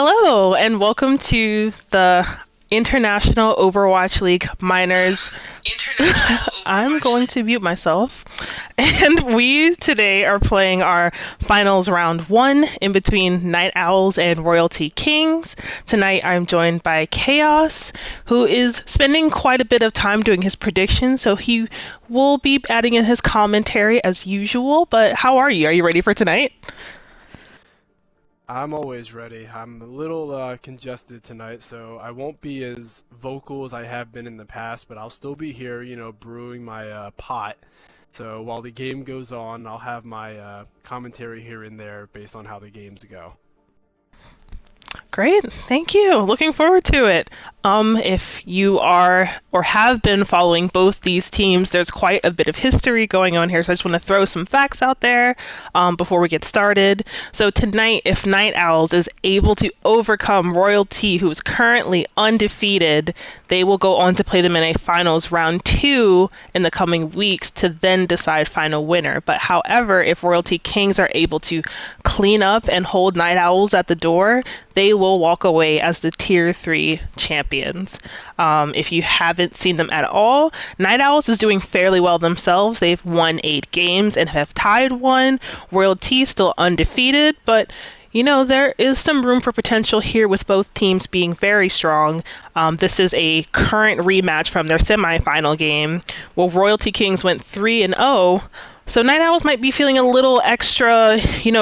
Hello, and welcome to the International Overwatch League Minors. I'm going to mute myself. And we today are playing our finals round one in between Night Owls and Royalty Kings. Tonight I'm joined by Chaos, who is spending quite a bit of time doing his predictions, so he will be adding in his commentary as usual. But how are you? Are you ready for tonight? I'm always ready. I'm a little congested tonight, so I won't be as vocal as I have been in the past, but I'll still be here, brewing my pot. So while the game goes on, I'll have my commentary here and there based on how the games go. Great, thank you. Looking forward to it. If you are or have been following both these teams, there's quite a bit of history going on here, so I just want to throw some facts out there before we get started. So tonight, if Night Owls is able to overcome Royalty, who is currently undefeated, they will go on to play them in a finals round two in the coming weeks to then decide final winner. But however, if Royalty Kings are able to clean up and hold Night Owls at the door, they will walk away as the Tier 3 champions. If you haven't seen them at all, Night Owls is doing fairly well themselves. They've won 8 games and have tied 1. Royalty still undefeated, but there is some room for potential here with both teams being very strong. This is a current rematch from their semifinal game, where Royalty Kings went 3-0. So Night Owls might be feeling a little extra,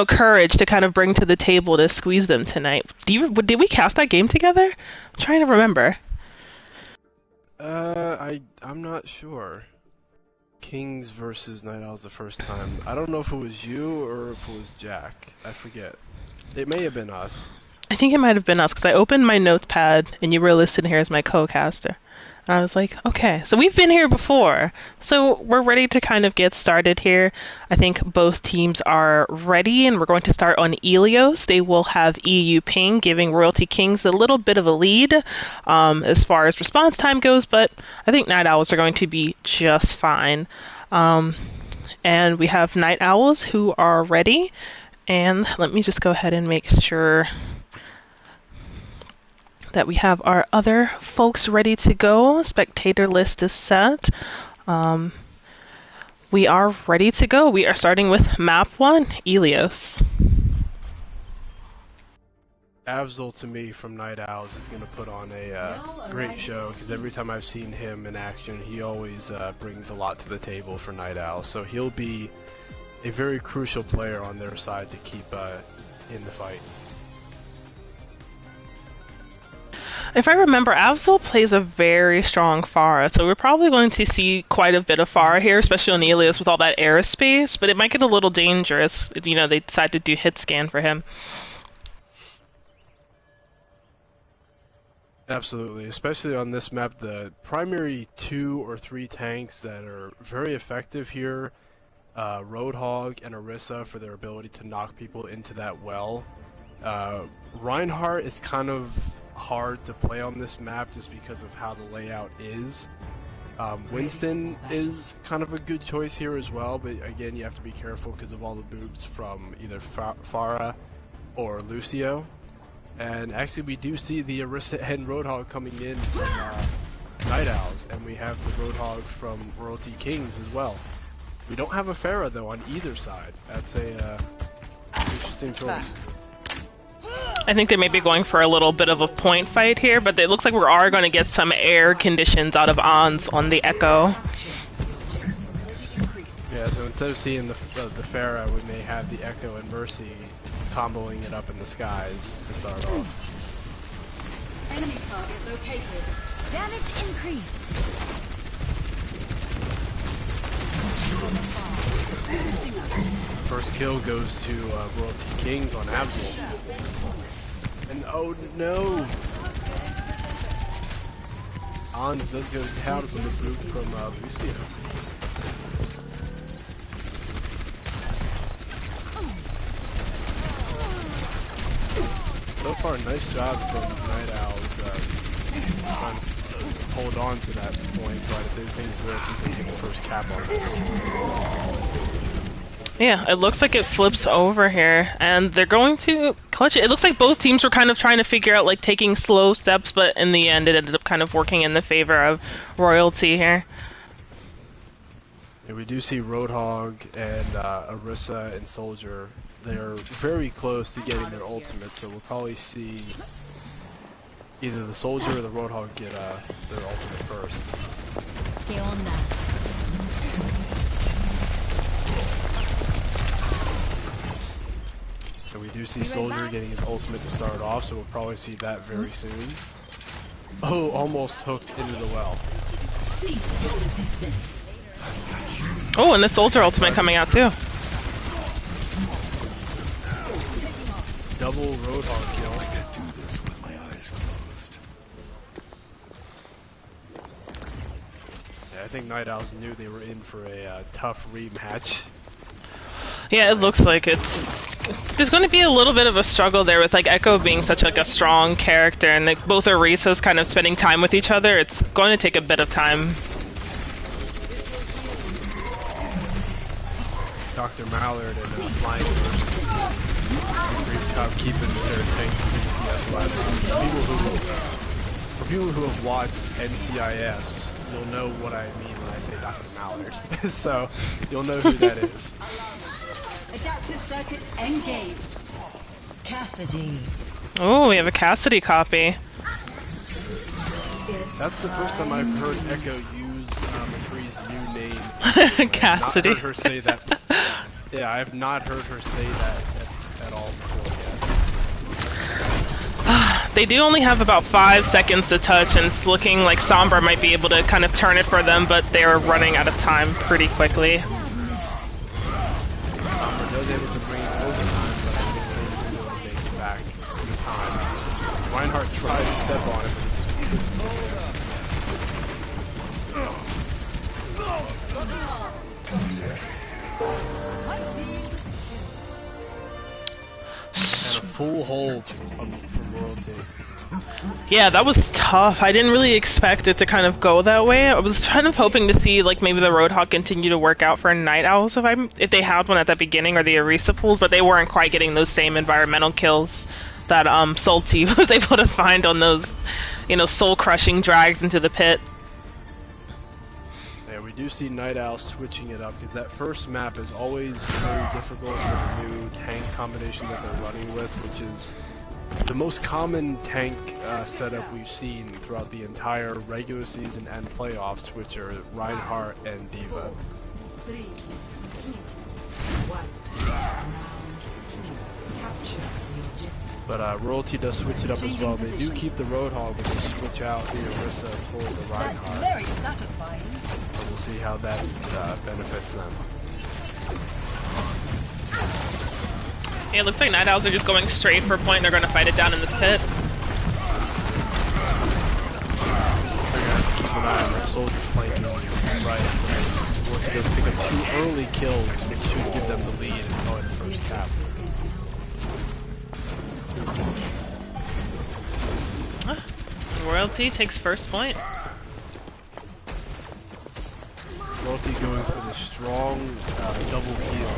courage to kind of bring to the table to squeeze them tonight. Did we cast that game together? I'm trying to remember. I'm not sure. Kings versus Night Owls the first time. I don't know if it was you or if it was Jack. I forget. It may have been us. I think it might have been us, because I opened my notepad and you were listed here as my co-caster. And I was like, okay, so we've been here before. So we're ready to kind of get started here. I think both teams are ready, and we're going to start on Ilios. They will have EU ping, giving Royalty Kings a little bit of a lead as far as response time goes, but I think Night Owls are going to be just fine. And we have Night Owls who are ready. And let me just go ahead and make sure that we have our other folks ready to go. Spectator list is set. We are ready to go. We are starting with map 1, Ilios. IOWL to me from Night Owls is going to put on a great show, because every time I've seen him in action, he always brings a lot to the table for Night Owls. So he'll be a very crucial player on their side to keep in the fight. If I remember, IOWL plays a very strong Pharah, so we're probably going to see quite a bit of Pharah here, especially on Ilios with all that airspace, but it might get a little dangerous if, they decide to do hit scan for him. Absolutely, especially on this map, the primary 2 or 3 tanks that are very effective here, Roadhog and Orisa for their ability to knock people into that well. Reinhardt is kind of hard to play on this map just because of how the layout is. Winston is kind of a good choice here as well, but again, you have to be careful because of all the boobs from either Pharah or Lucio. And actually, we do see the Orisa and Roadhog coming in from Night Owls, and we have the Roadhog from Royalty Kings as well. We don't have a Pharah though on either side. That's a interesting choice. I think they may be going for a little bit of a point fight here, but it looks like we are going to get some air conditions out of Ons on the Echo. Yeah, so instead of seeing the Pharah, we may have the Echo and Mercy comboing it up in the skies to start off. Enemy target located. Damage increase. First kill goes to Royalty Kings on IOWL. And oh no! Ons does go down from the boot from Lucio. So far, nice job from Night Owls trying to hold on to that point, but I do think Royalty's going to take the first cap on this. Yeah, it looks like it flips over here, and they're going to Clutch. It looks like both teams were kind of trying to figure out like taking slow steps, but in the end it ended up kind of working in the favor of Royalty here. Yeah, we do see Roadhog and Orisa and Soldier. They're very close to getting their ultimates, so we'll probably see either the Soldier or the Roadhog get their ultimate first. ¿Qué onda? So we do see Soldier getting his ultimate to start off, so we'll probably see that very soon. Oh, almost hooked into the well. Cease your resistance. Oh, and the Soldier ultimate coming out too. Double Roadhog kill. I can do this with my eyes closed. Yeah, I think Night Owls knew they were in for a tough rematch. Yeah, it looks like there's going to be a little bit of a struggle there with like Echo being such like a strong character, and like both Orisas kind of spending time with each other. It's going to take a bit of time. Dr. Mallard and Flying First pretty tough keeping their tanks in the DPS alive. For people who have watched NCIS, you'll know what I mean when I say Dr. Mallard. So you'll know who that is. Adaptive circuits engaged. Cassidy. Oh, we have a Cassidy copy. That's the first time I've heard Echo use McCree's new name. Cassidy. Not heard her say that. Yeah, I have not heard her say that at all before yet. They do only have about 5 seconds to touch, and it's looking like Sombra might be able to kind of turn it for them, but they're running out of time pretty quickly. Sombra does able to bring it overtime, but I think they're able to make it back in time. Reinhardt tried to step on it, but he just couldn't. And a full hold from Royalty. Yeah, that was tough. I didn't really expect it to kind of go that way. I was kind of hoping to see like maybe the Roadhog continue to work out for Night Owls if they had one at the beginning, or the Orisa pools, but they weren't quite getting those same environmental kills that Salty was able to find on those, soul-crushing drags into the pit. Yeah, we do see Night Owl switching it up, because that first map is always very difficult with the new tank combination that they're running with, which is the most common tank setup we've seen throughout the entire regular season and playoffs, which are Reinhardt and Diva. 3, 2, 1. Capture the objective. But Royalty does switch it up as well. They do keep the Roadhog, but they switch out the Orisa for the That's Reinhardt. very satisfying. So we'll see how that benefits them. Yeah, it looks like Night Owls are just going straight for point. They're going to fight it down in this pit. They're gonna have to keep an eye on their soldiers flanking right. Once he does pick up 2 early kills, which should give them the lead and go in the first cap. Royalty takes first point. Royalty going for the strong double heal.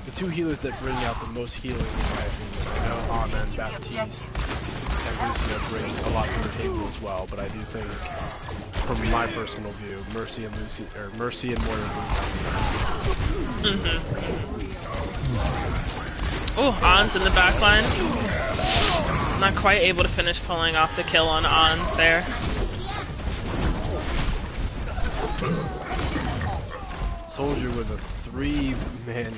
The 2 healers that bring out the most healing in my opinion. I know Anna and Baptiste and Lucia bring a lot to the table as well, but I do think, from my personal view, Mercy and Moira Oh, On's in the back line. Not quite able to finish pulling off the kill on On's there. Soldier with a 3-man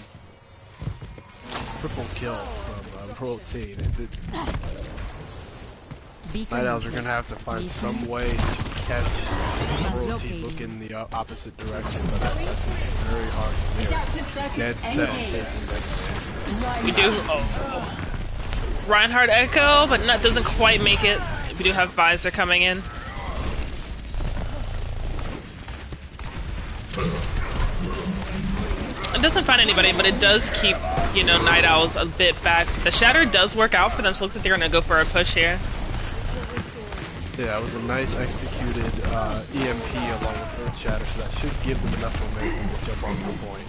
triple kill from Royalty. Night Owls are going to have to find some way to catch Royalty looking the opposite direction, but that's very hard to do. Dead set taking this. We do. Oh. Reinhardt Echo, but doesn't quite make it. We do have Visor coming in. It doesn't find anybody, but it does keep, Night Owls a bit back. The Shatter does work out for them, so it looks like they're going to go for a push here. Yeah, it was a nice executed EMP along with Earth Shatter, so that should give them enough momentum to jump onto the point.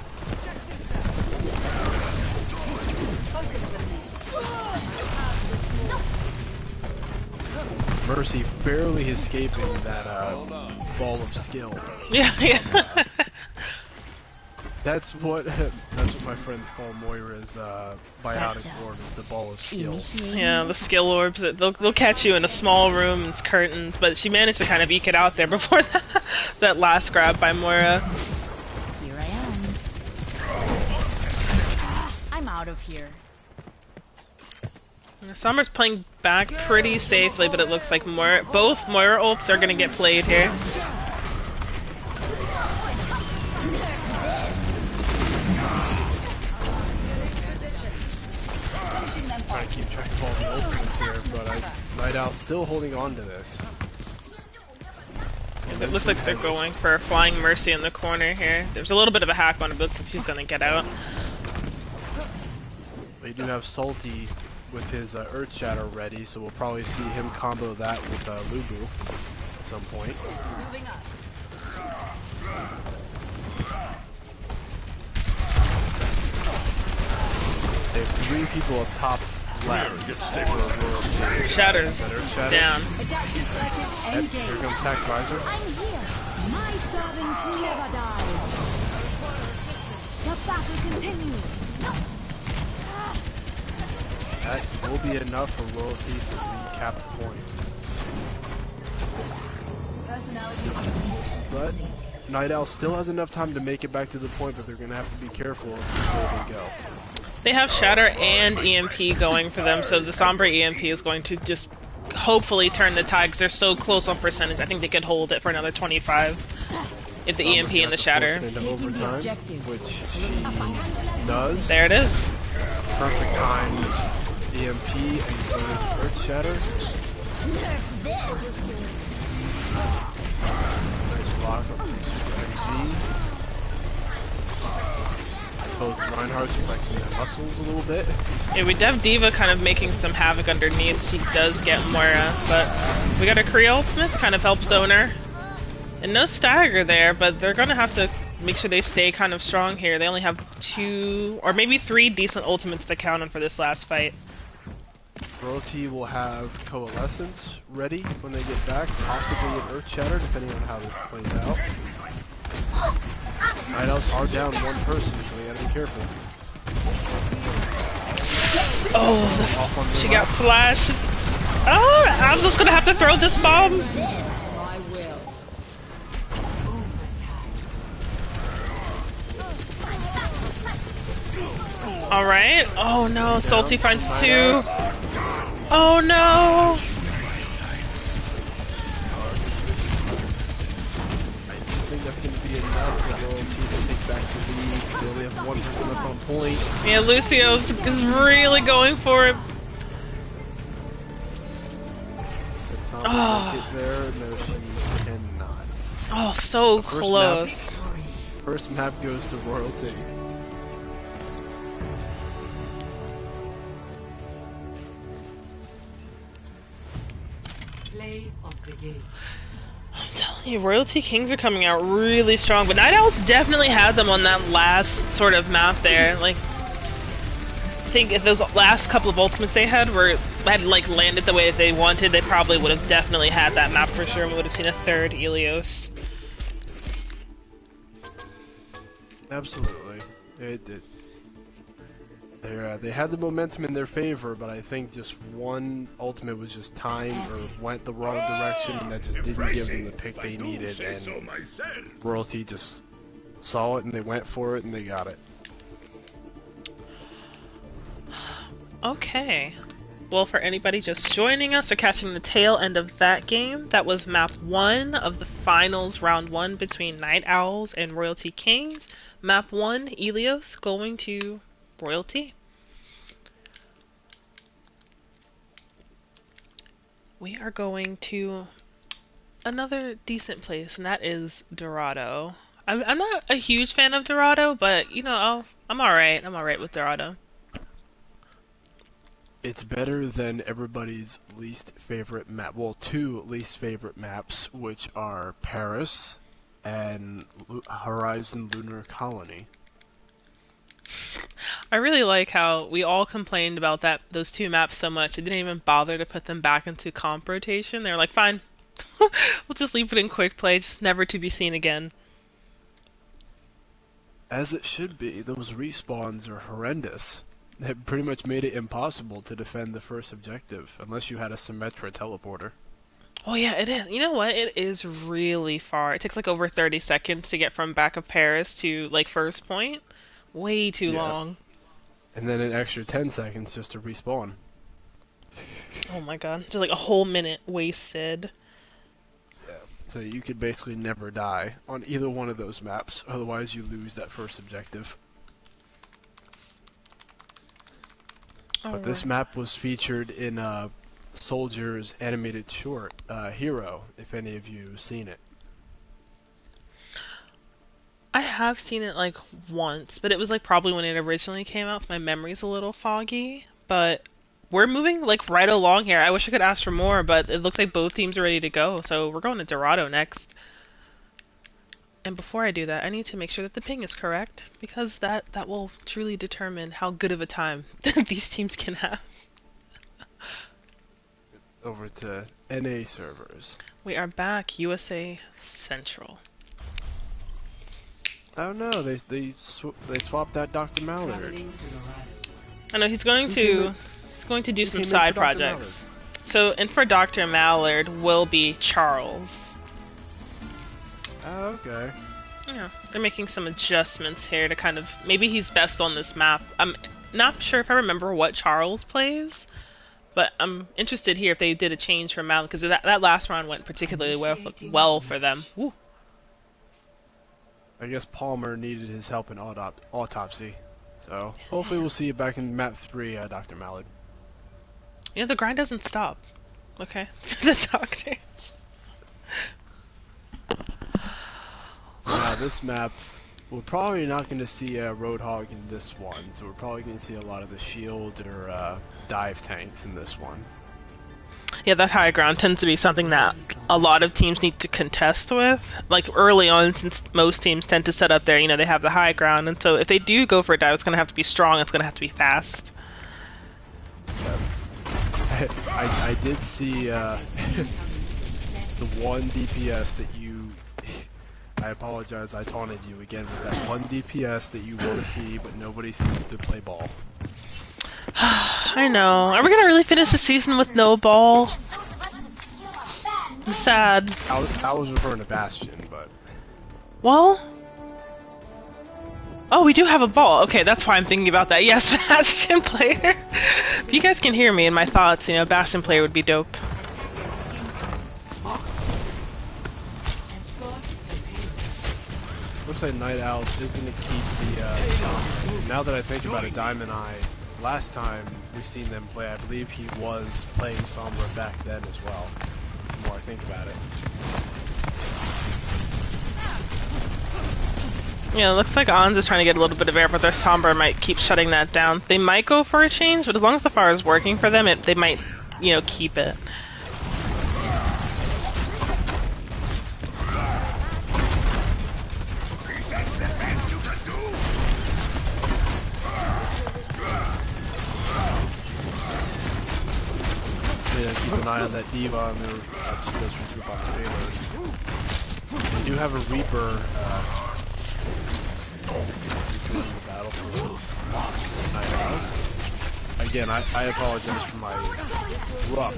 Mercy barely escaping that ball of skill. Yeah, yeah. That's what my friends call Moira's biotic orb, is the ball of skill. Yeah, the skill orbs. They'll catch you in a small room, it's curtains, but she managed to kind of eke it out there before that last grab by Moira. Here I am. I'm out of here. Summer's playing back pretty safely, but it looks like both Moira ults are gonna get played here. Trying to keep track of all the ultimates here, but Night Owl's still holding on to this. It looks like they're going for a Flying Mercy in the corner here. There's a little bit of a hack on it, but it looks like she's gonna get out. They do have Salty with his Earth Shatter ready, so we'll probably see him combo that with Lubu at some point. They have 3 people up top left. Shatters down. Yep, here comes Tac Visor. I'm here. My servants never die. The battle continues. That will be enough for Royalty to recap the point. But Night Owl still has enough time to make it back to the point, but they're going to have to be careful before they go. They have Shatter and EMP going for them, so the Sombra EMP is going to just hopefully turn the tide, because they're so close on percentage. I think they could hold it for another 25 if the EMP and the Shatter. Into overtime, which she does. There it is. Perfect time. EMP and going into Earth Shatter. Nice block up from Super NG. Both Reinhardt's flexing their muscles a little bit. Yeah, we have D.Va kind of making some havoc underneath. She does get Moira, but we got a Kree ultimate to kind of help zone her. And no stagger there, but they're gonna have to make sure they stay kind of strong here. They only have 2 or maybe 3 decent ultimates to count on for this last fight. Royalty will have Coalescence ready when they get back, possibly an Earth Shatter, depending on how this plays out. Night Owls are down 1 person, so they gotta be careful. Oh, she got flashed. Oh, I was just gonna have to throw this bomb. I will. Alright. Oh no, Salty finds 2. Oh no! I think that's going to be enough for Royalty to take back the lead. They only have 1 person left on point. Yeah, Lucio is really going for it. Did Sombra make it there? No, she cannot. Oh, so close. First map goes to Royalty. Play of the game. I'm telling you, Royalty Kings are coming out really strong, but Night Owls definitely had them on that last sort of map there. Like, I think if those last couple of ultimates they had like landed the way that they wanted, they probably would have definitely had that map for sure. We would have seen a 3rd Ilios. Absolutely. They had the momentum in their favor, but I think just one ultimate was just timed or went the wrong direction, and that just didn't give them the pick they needed, and Royalty just saw it and they went for it and they got it. Okay. Well, for anybody just joining us or catching the tail end of that game, that was map 1 of the finals round 1 between Night Owls and Royalty Kings. Map 1, Ilios going to Royalty. We are going to another decent place, and that is Dorado. I'm not a huge fan of Dorado, but you know, I'm alright. I'm alright with Dorado. It's better than everybody's least favorite map. Well, two least favorite maps, which are Paris and Horizon Lunar Colony. I really like how we all complained about those two maps so much. They didn't even bother to put them back into comp rotation. They were like, fine, we'll just leave it in quick play, just never to be seen again. As it should be. Those respawns are horrendous. They pretty much made it impossible to defend the first objective, unless you had a Symmetra teleporter. Oh yeah, it is. You know what? It is really far. It takes like over 30 seconds to get from back of Paris to like first point. Way too long. And then an extra 10 seconds just to respawn. Oh my god. Just like a whole minute wasted. Yeah. So you could basically never die on either one of those maps, otherwise you lose that first objective. But this map was featured in Soldier's animated short, Hero, if any of you seen it. I have seen it like once, but it was like probably when it originally came out, so my memory's a little foggy. But we're moving like right along here. I wish I could ask for more, but it looks like both teams are ready to go, so we're going to Dorado next. And before I do that, I need to make sure that the ping is correct, because that will truly determine how good of a time these teams can have. Over to NA servers. We are back, USA Central. Oh no, they swapped out Dr. Mallard. Traveling to the right. I know he's going to do some came in side for Dr. projects. So, and for Dr. Mallard will be Charles. Oh, okay. Yeah, they're making some adjustments here to kind of... Maybe he's best on this map. I'm not sure if I remember what Charles plays, but I'm interested here if they did a change for Mallard, because that last round went particularly well for them. Woo. I guess Palmer needed his help in autopsy. So, hopefully we'll see you back in map 3, Dr. Mallard. You know, the grind doesn't stop. Okay? The doctors. So now this map, we're probably not going to see Roadhog in this one, so we're probably going to see a lot of the shield or dive tanks in this one. Yeah, that high ground tends to be something that a lot of teams need to contest with. Like early on, since most teams tend to set up there, you know, they have the high ground, and so if they do go for a dive, it's going to have to be strong, it's going to have to be fast. I did see the one DPS that you... I apologize, I taunted you again with that one DPS that you want to see, but nobody seems to play ball. I know. Are we going to really finish the season with no ball? I'm sad. I was referring to Bastion, but... Well... Oh, we do have a ball. Okay, that's why I'm thinking about that. Yes, Bastion player. If you guys can hear me in my thoughts, you know, Bastion player would be dope. Looks like Night Owls is going to keep the Sombra. Now that I think about it, Diamond Eye, last time we've seen them play, I believe he was playing Sombra back then as well, the more I think about it. Yeah, it looks like Ons is trying to get a little bit of air, but their Sombra might keep shutting that down. They might go for a change, but as long as the fire is working for them, they might, you know, keep it. Keep an eye on that Diva and their group on the payload. They do have a Reaper doing the battle for Night Owls. Again, I apologize for my rough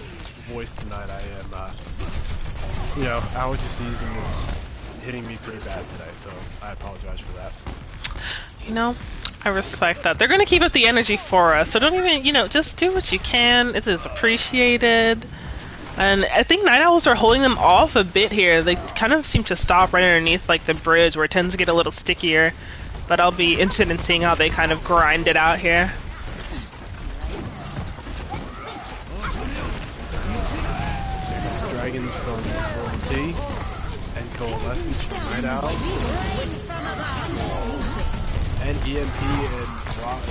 voice tonight. I am, you know, allergy season is hitting me pretty bad today, so I apologize for that. You know, I respect that. They're going to keep up the energy for us, so don't even, you know, just do what you can. It is appreciated. And I think Night Owls are holding them off a bit here. They kind of seem to stop right underneath, like, the bridge, where it tends to get a little stickier. But I'll be interested in seeing how they kind of grind it out here. Dragons from T and Coalescence from Night Owls. And EMP and Rock.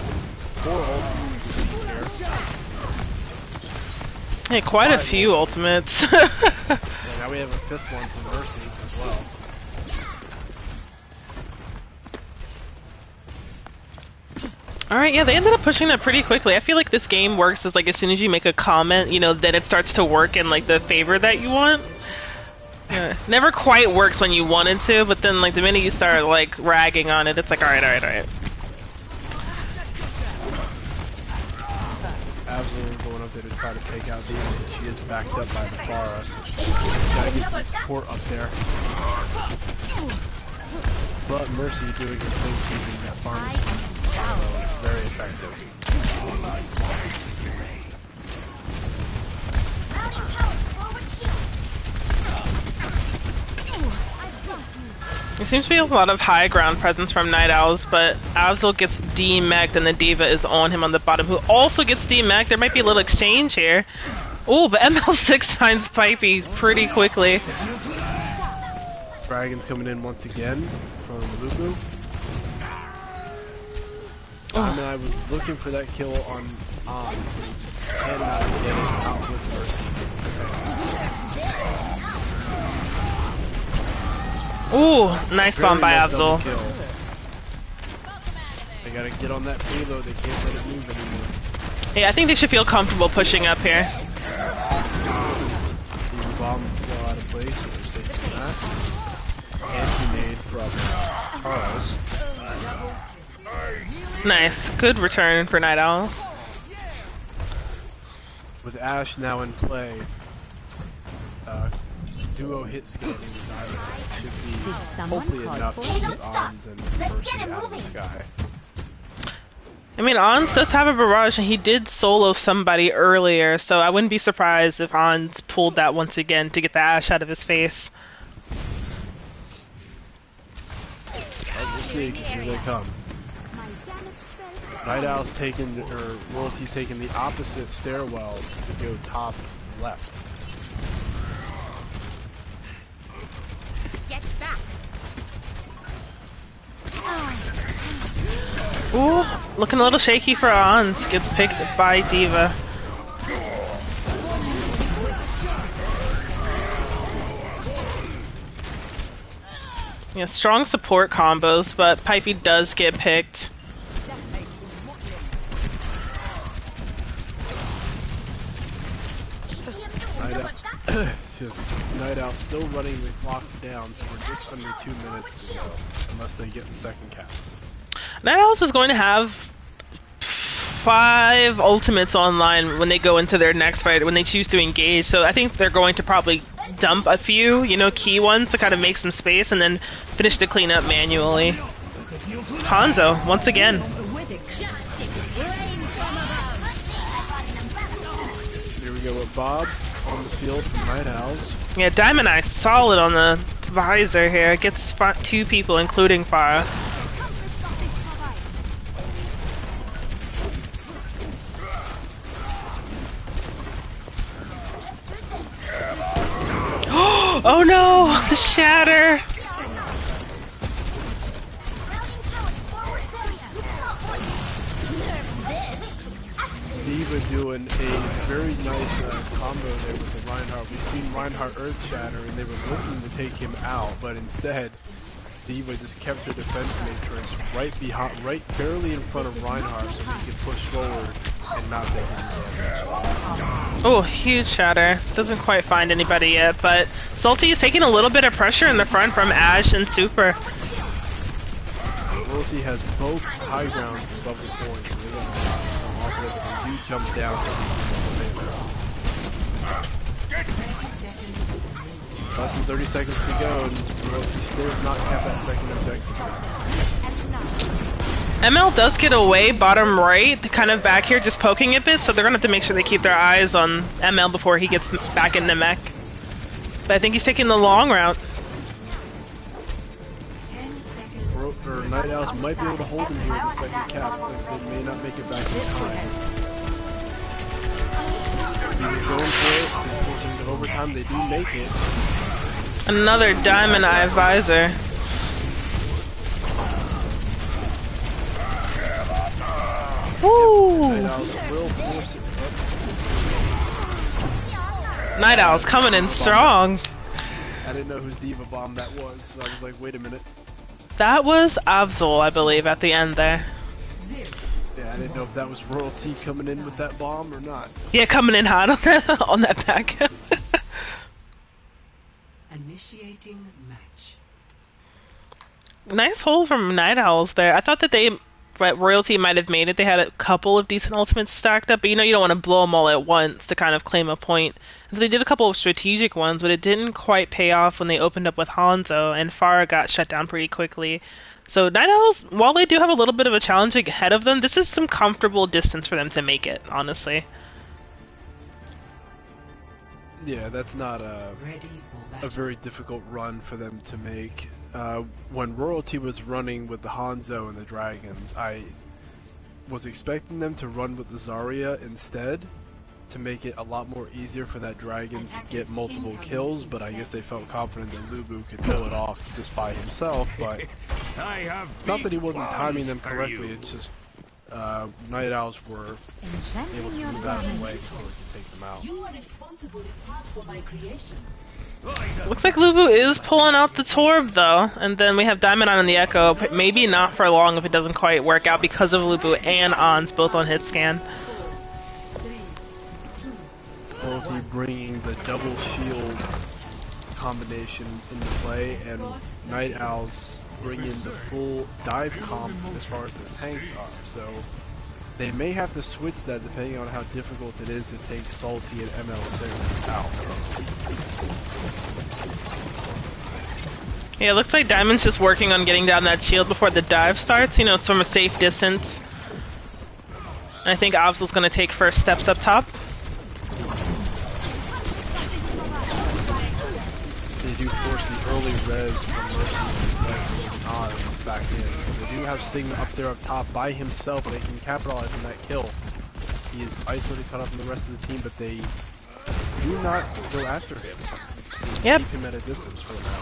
4 ultimates here. Hey, quite a 5 few ultimates. And now we have a 5th one from Mercy as well. Alright, yeah, they ended up pushing that pretty quickly. I feel like this game works as like as soon as you make a comment, you know, then it starts to work in like the favor that you want. Yeah. Never quite works when you want it to, but then like the minute you start like ragging on it, it's like alright. Absolutely going up there to try to take out Diva. She is backed up by the Pharah, so she's gotta get some support up there. But Mercy doing her thing, keeping that farm very effective. There seems to be a lot of high ground presence from Night Owls, but IOWL gets D-Mech'd and the Diva is on him on the bottom, who also gets D-Mech'd. There might be a little exchange here. Ooh, but ML6 finds Pipey pretty quickly. Dragon's coming in once again from Lubu. I was looking for that kill on but he just cannot get it out with Mercy. Ooh, nice bomb by Very nice double IOWL. kill. They gotta get on that payload, they can't let it move anymore. Yeah, I think they should feel comfortable pushing up here. The bomb fell out of place, so they're safe from that. Anti-nade from Charles. Nice. Good return for Night Owls. With Ashe now in play, duo hit scanning with Island should be hopefully enough to get Ons and Mercy out of the sky. I mean, Ons does have a barrage, and he did solo somebody earlier, so I wouldn't be surprised if Ons pulled that once again to get the Ashe out of his face. We'll see, because here they come. Night Owl's taking, or Royalty's taking the opposite stairwell to go top left. Get back. Ooh, looking a little shaky for Ons. Gets picked by Diva. Yeah, strong support combos, but Pipey does get picked. Night Owl still running the clock down, so we're just under 2 minutes to go, unless they get the second cap. Night Owls is going to have 5 ultimates online when they go into their next fight, when they choose to engage, so I think they're going to probably dump a few, you know, key ones to kind of make some space, and then finish the cleanup manually. Hanzo, once again. Here we go with Bob on the field from Night Owls. Yeah, Diamond Eye solid on the visor here. Gets 2 people, including Farah. Oh no! The shatter! Diva doing a very nice combo there with the Reinhardt. We've seen Reinhardt Earth Shatter, and they were looking to take him out, but instead, Diva just kept her defense matrix right behind, right barely in front of Reinhardt, so he could push forward and not take any damage. Oh, huge shatter. Doesn't quite find anybody yet, but Salty is taking a little bit of pressure in the front from Ashe and Super. Royalty has both high grounds and bubble points, so they're going to come off of it and do jump down to less than 30 seconds to go, and Royalty still has not kept that second objective. ML does get away bottom right, kind of back here, just poking a bit, so they're going to have to make sure they keep their eyes on ML before he gets back into mech. But I think he's taking the long route. Night Owls might be able to hold him here with the second cap, but they may not make it back in time. He was going for it, and forcing to overtime, they do make it. Another Diamond Eye visor. Woo! Night Owls will force it Night Owl's coming in strong. I didn't know whose Diva Bomb that was, so I was like, wait a minute. That was IOWL, I believe, at the end there. Yeah, I didn't know if that was Royalty coming in with that bomb or not. Yeah, coming in hot on that pack. Initiating match. Nice hole from Night Owls there. I thought that Royalty might have made it. They had a couple of decent ultimates stacked up, but you know you don't want to blow them all at once to kind of claim a point. So they did a couple of strategic ones, but it didn't quite pay off when they opened up with Hanzo, and Pharah got shut down pretty quickly. So Night Owls, while they do have a little bit of a challenge ahead of them, this is some comfortable distance for them to make it, honestly. Yeah, that's not Ready for a battle. very difficult run for them to make. When Royalty was running with the Hanzo and the Dragons, I was expecting them to run with the Zarya instead, to make it a lot more easier for that Dragon to get multiple kills, but I guess they felt confident that Lubu could pull it off just by himself, but it's not that he wasn't timing them correctly, it's just Night Owls were able to move out of the way before we could take them out. You are responsible in part for my creation. Looks like Lubu is pulling out the Torb, though, and then we have Diamond on the Echo, but maybe not for long if it doesn't quite work out because of Lubu and Ons both on hit scan. Royalty bringing the double shield combination into play, and Night Owls bringing the full dive comp as far as their tanks are. So they may have to switch that depending on how difficult it is to take Salty and ML6 out. Yeah, it looks like Diamond's just working on getting down that shield before the dive starts, you know, from a safe distance. I think IOWL's going to take first steps up top. They do force the early res from Mercy and Odds back in. They do have Sigma up there up top by himself, they can capitalize on that kill. He is isolated, cut off from the rest of the team, but they do not go after him. They Yep. keep him at a distance for now.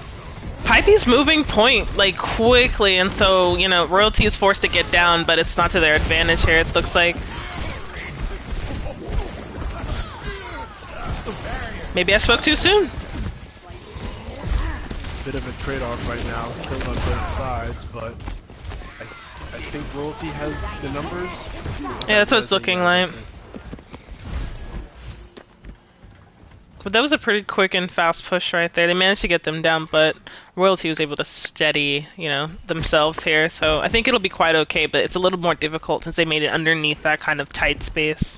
Pipey's moving point, like, quickly, and so, you know, Royalty is forced to get down, but it's not to their advantage here, it looks like. Maybe I spoke too soon. Bit of a trade-off right now, killing on both sides, but I think Royalty has the numbers. Yeah, that's what it's looking like. But that was a pretty quick and fast push right there. They managed to get them down, but Royalty was able to steady, you know, themselves here. So I think it'll be quite okay, but it's a little more difficult since they made it underneath that kind of tight space.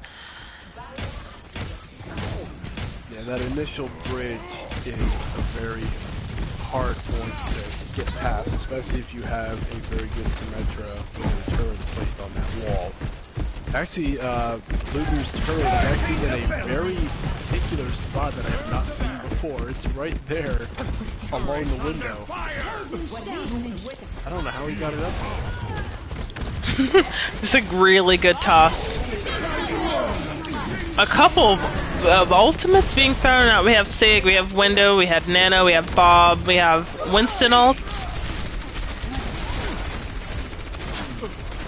Yeah, that initial bridge is a very hard point to get past, especially if you have a very good Symmetra with a turret placed on that wall. Actually, Lubu's turret is actually in a very particular spot that I have not seen before. It's right there along the window. I don't know how he got it up there. It's a really good toss. A couple of ultimates being thrown out. We have Sig, we have Window, we have Nano, we have Bob, we have Winston ults.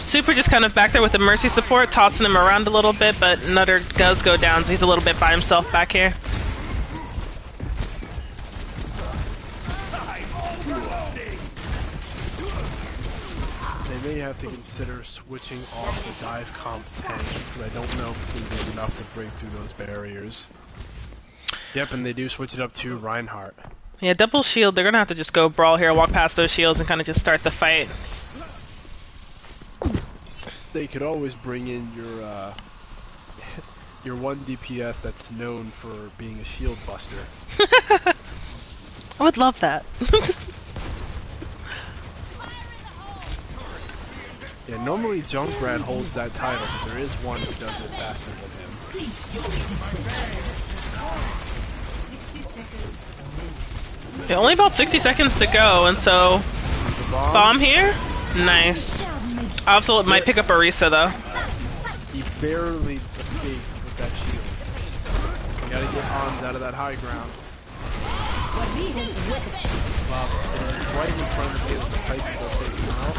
Super just kind of back there with the Mercy support, tossing him around a little bit, but Nutter does go down, so he's a little bit by himself back here. They may have to consider switching off the dive comp tanks, but I don't know if it's going to be enough to break through those barriers. Yep, and they do switch it up to Reinhardt. Yeah, double shield, they're gonna have to just go brawl here, walk past those shields, and kind of just start the fight. They could always bring in your your one DPS that's known for being a shield buster. I would love that. Yeah, normally Junkrat holds that title, but there is one who does it faster than him. 60 seconds. Yeah, only about 60 seconds to go, and so The bomb, bomb here, nice. Absolute might pick up Orisa though. he barely escaped with that shield. You gotta get Hans out of that high ground. Bob sitting right in front of him, the pipe will take him out.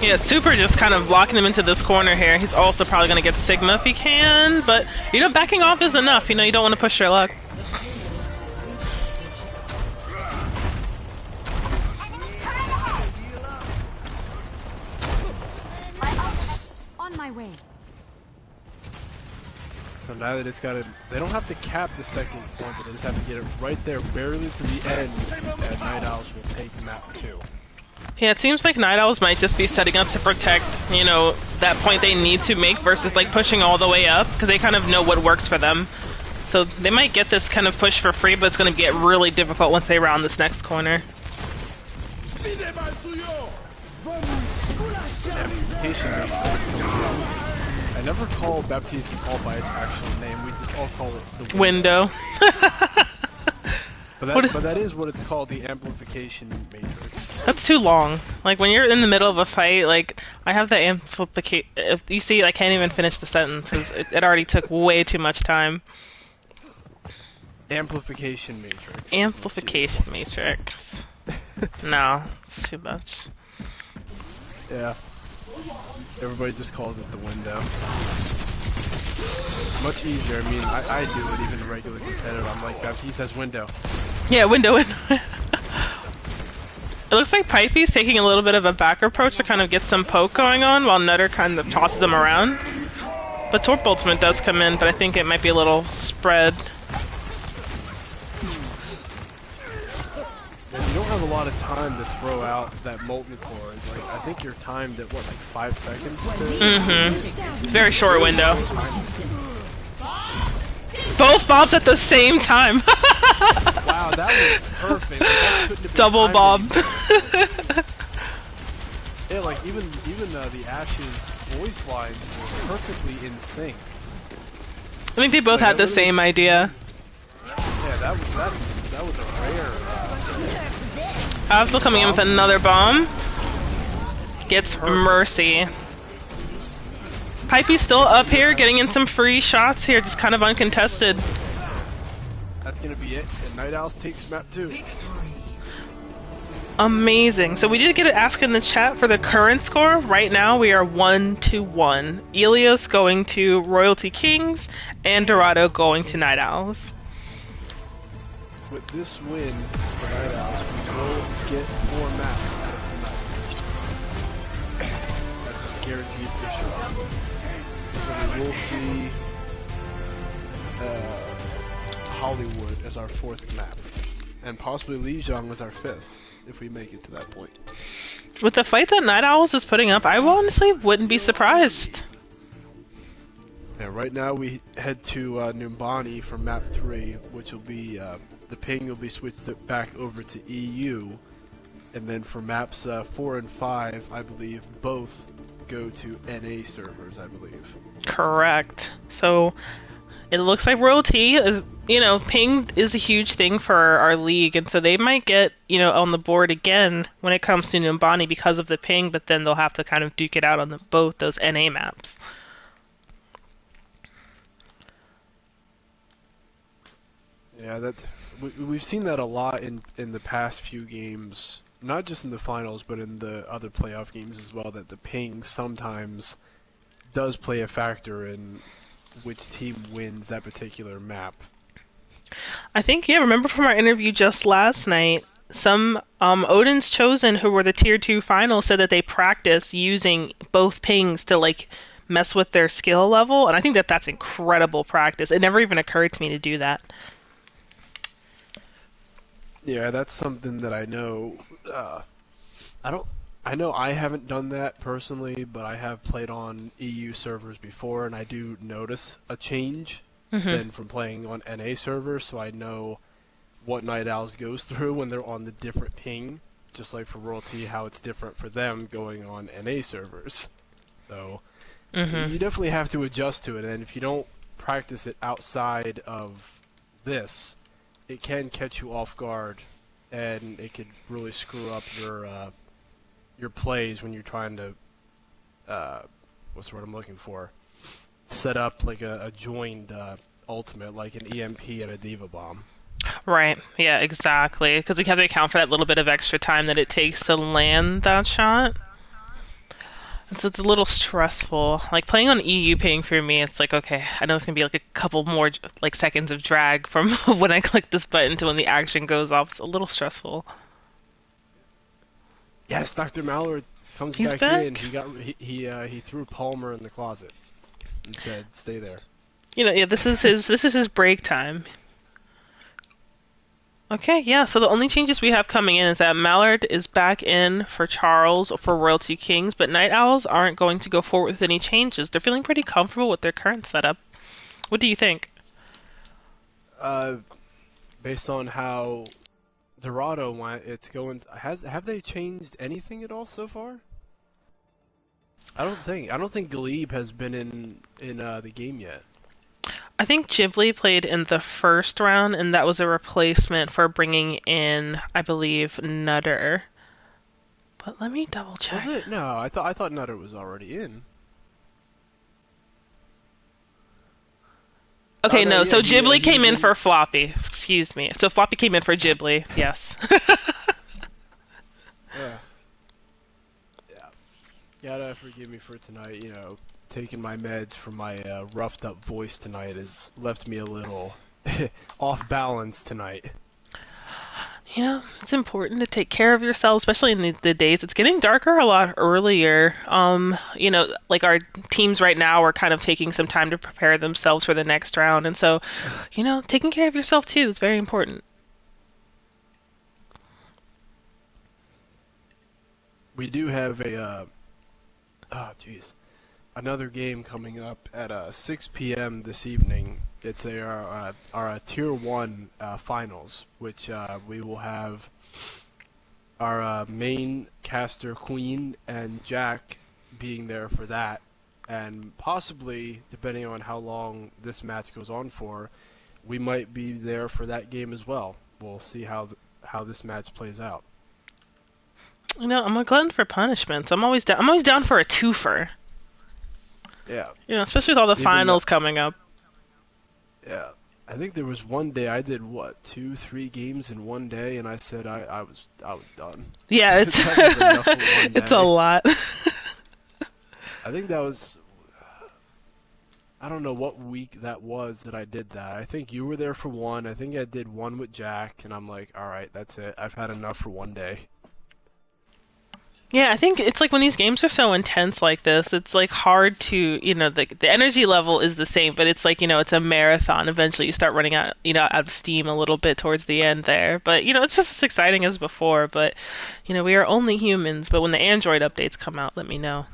Yeah, Super just kind of blocking him into this corner here. He's also probably going to get Sigma if he can, but, you know, backing off is enough. You know, you don't want to push your luck. On my way. So now that it's got it, they don't have to cap the second point, but they just have to get it right there, barely to the end, and Night Owls will take map 2. Yeah, it seems like Night Owls might just be setting up to protect, you know, that point they need to make versus, like, pushing all the way up, because they kind of know what works for them. So they might get this kind of push for free, but it's going to get really difficult once they round this next corner. Amplification. I never call Baptiste's ult by its actual name, we just all call it the Window. But that is what it's called, the amplification matrix. That's too long. Like, when you're in the middle of a fight, like, I have the amplification... If you see, I can't even finish the sentence, because it already took way too much time. Amplification matrix. Amplification matrix. No, it's too much. Yeah. Everybody just calls it the window. Much easier. I mean, I do it even in regular competitive. I'm like, Baptiste has window. Yeah, window. It looks like Pipey's taking a little bit of a back approach to kind of get some poke going on, while Nutter kind of tosses him around. But Torp Ultimate does come in, but I think it might be a little spread. You don't have a lot of time to throw out that molten core. Like, I think you're timed at what, like 5 seconds? It's a very short window. Both bobs at the same time. Wow, that was perfect. Like, that couldn't have been Double bob. Yeah, like even the Ash's voice lines were perfectly in sync. I think they both had the same idea. Yeah, that was a rare. Absol coming in with another bomb. Gets Mercy. Pipey's still up here, getting in some free shots here, just kind of uncontested. That's gonna be it. And Night Owls takes map 2. Amazing. So we did get an ask in the chat for the current score. Right now we are 1-1. Elios going to Royalty Kings, and Dorado going to Night Owls. With this win for Night Owls, we will get 4 maps out of tonight. That's guaranteed for sure. So we will see Hollywood as our 4th map, and possibly Lijiang as our 5th, if we make it to that point. With the fight that Night Owls is putting up, I honestly wouldn't be surprised. Yeah, right now we head to Numbani for map 3, which will be the ping will be switched back over to EU, and then for maps 4 and 5, I believe both go to NA servers, I believe. Correct. So it looks like Royalty is, you know, ping is a huge thing for our league, and so they might get, you know, on the board again when it comes to Numbani because of the ping, but then they'll have to kind of duke it out on both those NA maps. Yeah, we've seen that a lot in the past few games, not just in the finals, but in the other playoff games as well, that the ping sometimes does play a factor in which team wins that particular map. I think, yeah, remember from our interview just last night, some Odin's Chosen, who were the Tier 2 finals, said that they practice using both pings to, like, mess with their skill level, and I think that that's incredible practice. It never even occurred to me to do that. Yeah, that's something that I know. I know I haven't done that personally, but I have played on EU servers before, and I do notice a change than from playing on NA servers, so I know what Night Owls goes through when they're on the different ping, just like for Royalty, how it's different for them going on NA servers. So you definitely have to adjust to it, and if you don't practice it outside of this, it can catch you off guard, and it could really screw up your plays when you're trying to what's the word I'm looking for? Set up like a joined ultimate, like an EMP and a Diva Bomb. Right, yeah, exactly. Because you have to account for that little bit of extra time that it takes to land that shot. And so it's a little stressful. Like playing on EU ping for me, it's like okay, I know it's gonna be like a couple more like seconds of drag from when I click this button to when the action goes off. It's a little stressful. Yes, Dr. Mallard comes He's back in. back. He threw Palmer in the closet and said, "Stay there." Yeah, this is his break time. Okay, yeah, so the only changes we have coming in is that Mallard is back in for Charles for Royalty Kings, but Night Owls aren't going to go forward with any changes. They're feeling pretty comfortable with their current setup. What do you think? Uh, Based on how Dorado went, it's going. Have they changed anything at all so far? I don't think. I don't think Glebe has been in the game yet. I think Ghibli played in the first round, and that was a replacement for bringing in, I believe, Nutter. But let me double check. Was it? No, I thought Nutter was already in. Oh Okay, no, no, yeah, so Ghibli he came was in in. for Floppy. Excuse me. So Floppy came in for Ghibli, yes. Yeah. Gotta forgive me for tonight. Taking my meds for my roughed up voice tonight has left me a little off balance tonight. It's important to take care of yourself, especially in the days. It's getting darker a lot earlier. Like our teams right now are kind of taking some time to prepare themselves for the next round. And so, taking care of yourself too is very important. We do have another game coming up at 6 p.m. this evening. It's our Tier 1 finals, which we will have our main caster Queen and Jack being there for that, and possibly, depending on how long this match goes on for, we might be there for that game as well. We'll see how this match plays out. I'm a glutton for punishments. I'm always down. I'm always down for a twofer. Yeah. Especially with all the Even finals coming up. Yeah. I think there was one day I did 2-3 games in one day, and I said I was done. Yeah, it's That was enough for one it's a day. lot. I think that was. I don't know what week that was that I did that. I think you were there for one. I think I did one with Jack, and I'm like, all right, that's it. I've had enough for one day. Yeah, I think it's like when these games are so intense like this, it's like hard to, the energy level is the same, but it's like, it's a marathon. Eventually you start running out, out of steam a little bit towards the end there. But, it's just as exciting as before. But, we are only humans. But when the Android updates come out, let me know.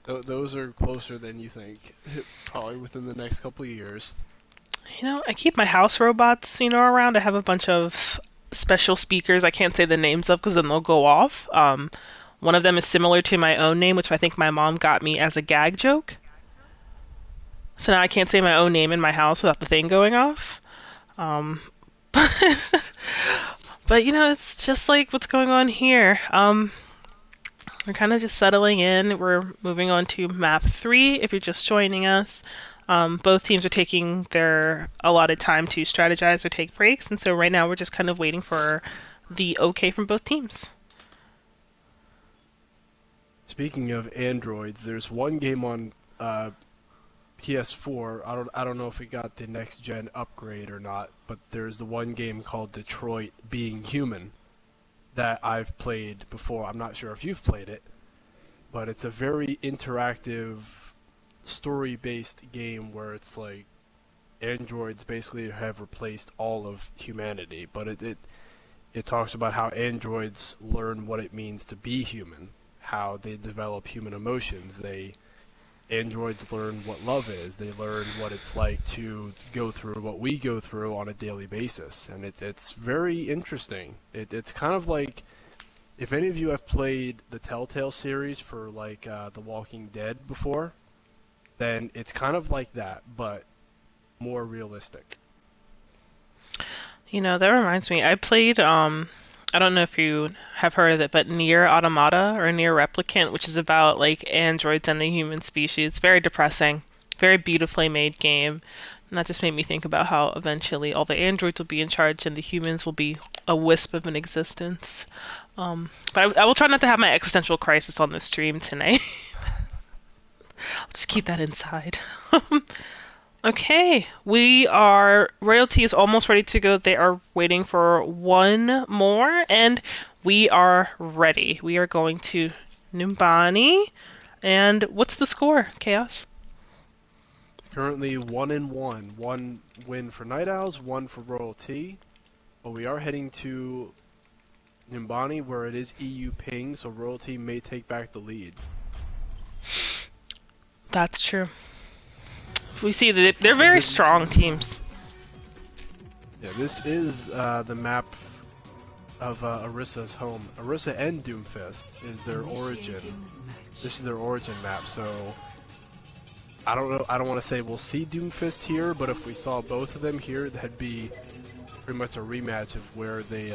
Those are closer than you think. Probably within the next couple of years. I keep my house robots, around. I have a bunch of special speakers I can't say the names of because then they'll go off. One of them is similar to my own name, which I think my mom got me as a gag joke. So now I can't say my own name in my house without the thing going off. But it's just like what's going on here. We're kind of just settling in. We're moving on to map 3 if you're just joining us. Both teams are taking their allotted time to strategize or take breaks, and so right now we're just kind of waiting for the okay from both teams. Speaking of androids, there's one game on PS4. I don't know if it got the next gen upgrade or not, but there's the one game called Detroit Being Human that I've played before. I'm not sure if you've played it, but it's a very interactive story-based game where it's like androids basically have replaced all of humanity, but it talks about how androids learn what it means to be human, how they develop human emotions. Androids learn what love is. They learn what it's like to go through what we go through on a daily basis, and it's very interesting. It's kind of like if any of you have played the Telltale series for like The Walking Dead before, then it's kind of like that, but more realistic. That reminds me. I played, I don't know if you have heard of it, but Near Automata or Near Replicant, which is about like androids and the human species. It's very depressing, very beautifully made game. And that just made me think about how eventually all the androids will be in charge and the humans will be a wisp of an existence. But I will try not to have my existential crisis on the stream tonight. I'll just keep that inside. Okay, Royalty is almost ready to go. They are waiting for one more, and we are ready. We are going to Numbani. And what's the score, Chaos? It's currently 1-1. One win for Night Owls, one for Royalty. But we are heading to Numbani, where it is EU ping, so Royalty may take back the lead. That's true. We see that they're very strong teams. Yeah, this is the map of Orissa's home. Orissa and Doomfist is their origin. This is their origin map, so I don't know. I don't want to say we'll see Doomfist here, but if we saw both of them here, that'd be pretty much a rematch of where they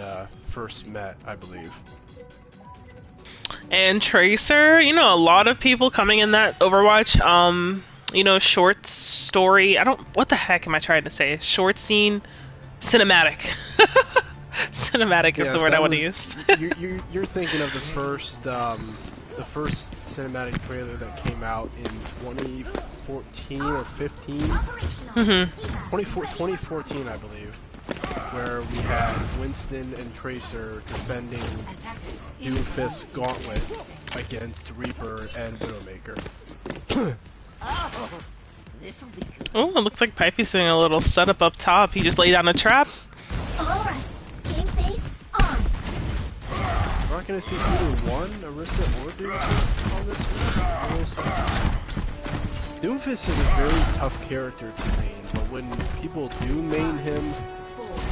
first met, I believe. And Tracer, you know, a lot of people coming in that Overwatch, you know, short story. What the heck am I trying to say? Short scene, cinematic. Cinematic is the word I want to use. You're thinking of the first cinematic trailer that came out in 2014 or 15? 2014, I believe, where we had Winston and Tracer defending Doomfist's gauntlet against Reaper and Widowmaker. Oh, it looks like Pipey's doing a little setup up top. He just laid down a trap. Alright, game face on. We're not going to see either one, Orissa or Doomfist, on this one. Doomfist is a very tough character to main, but when people do main him,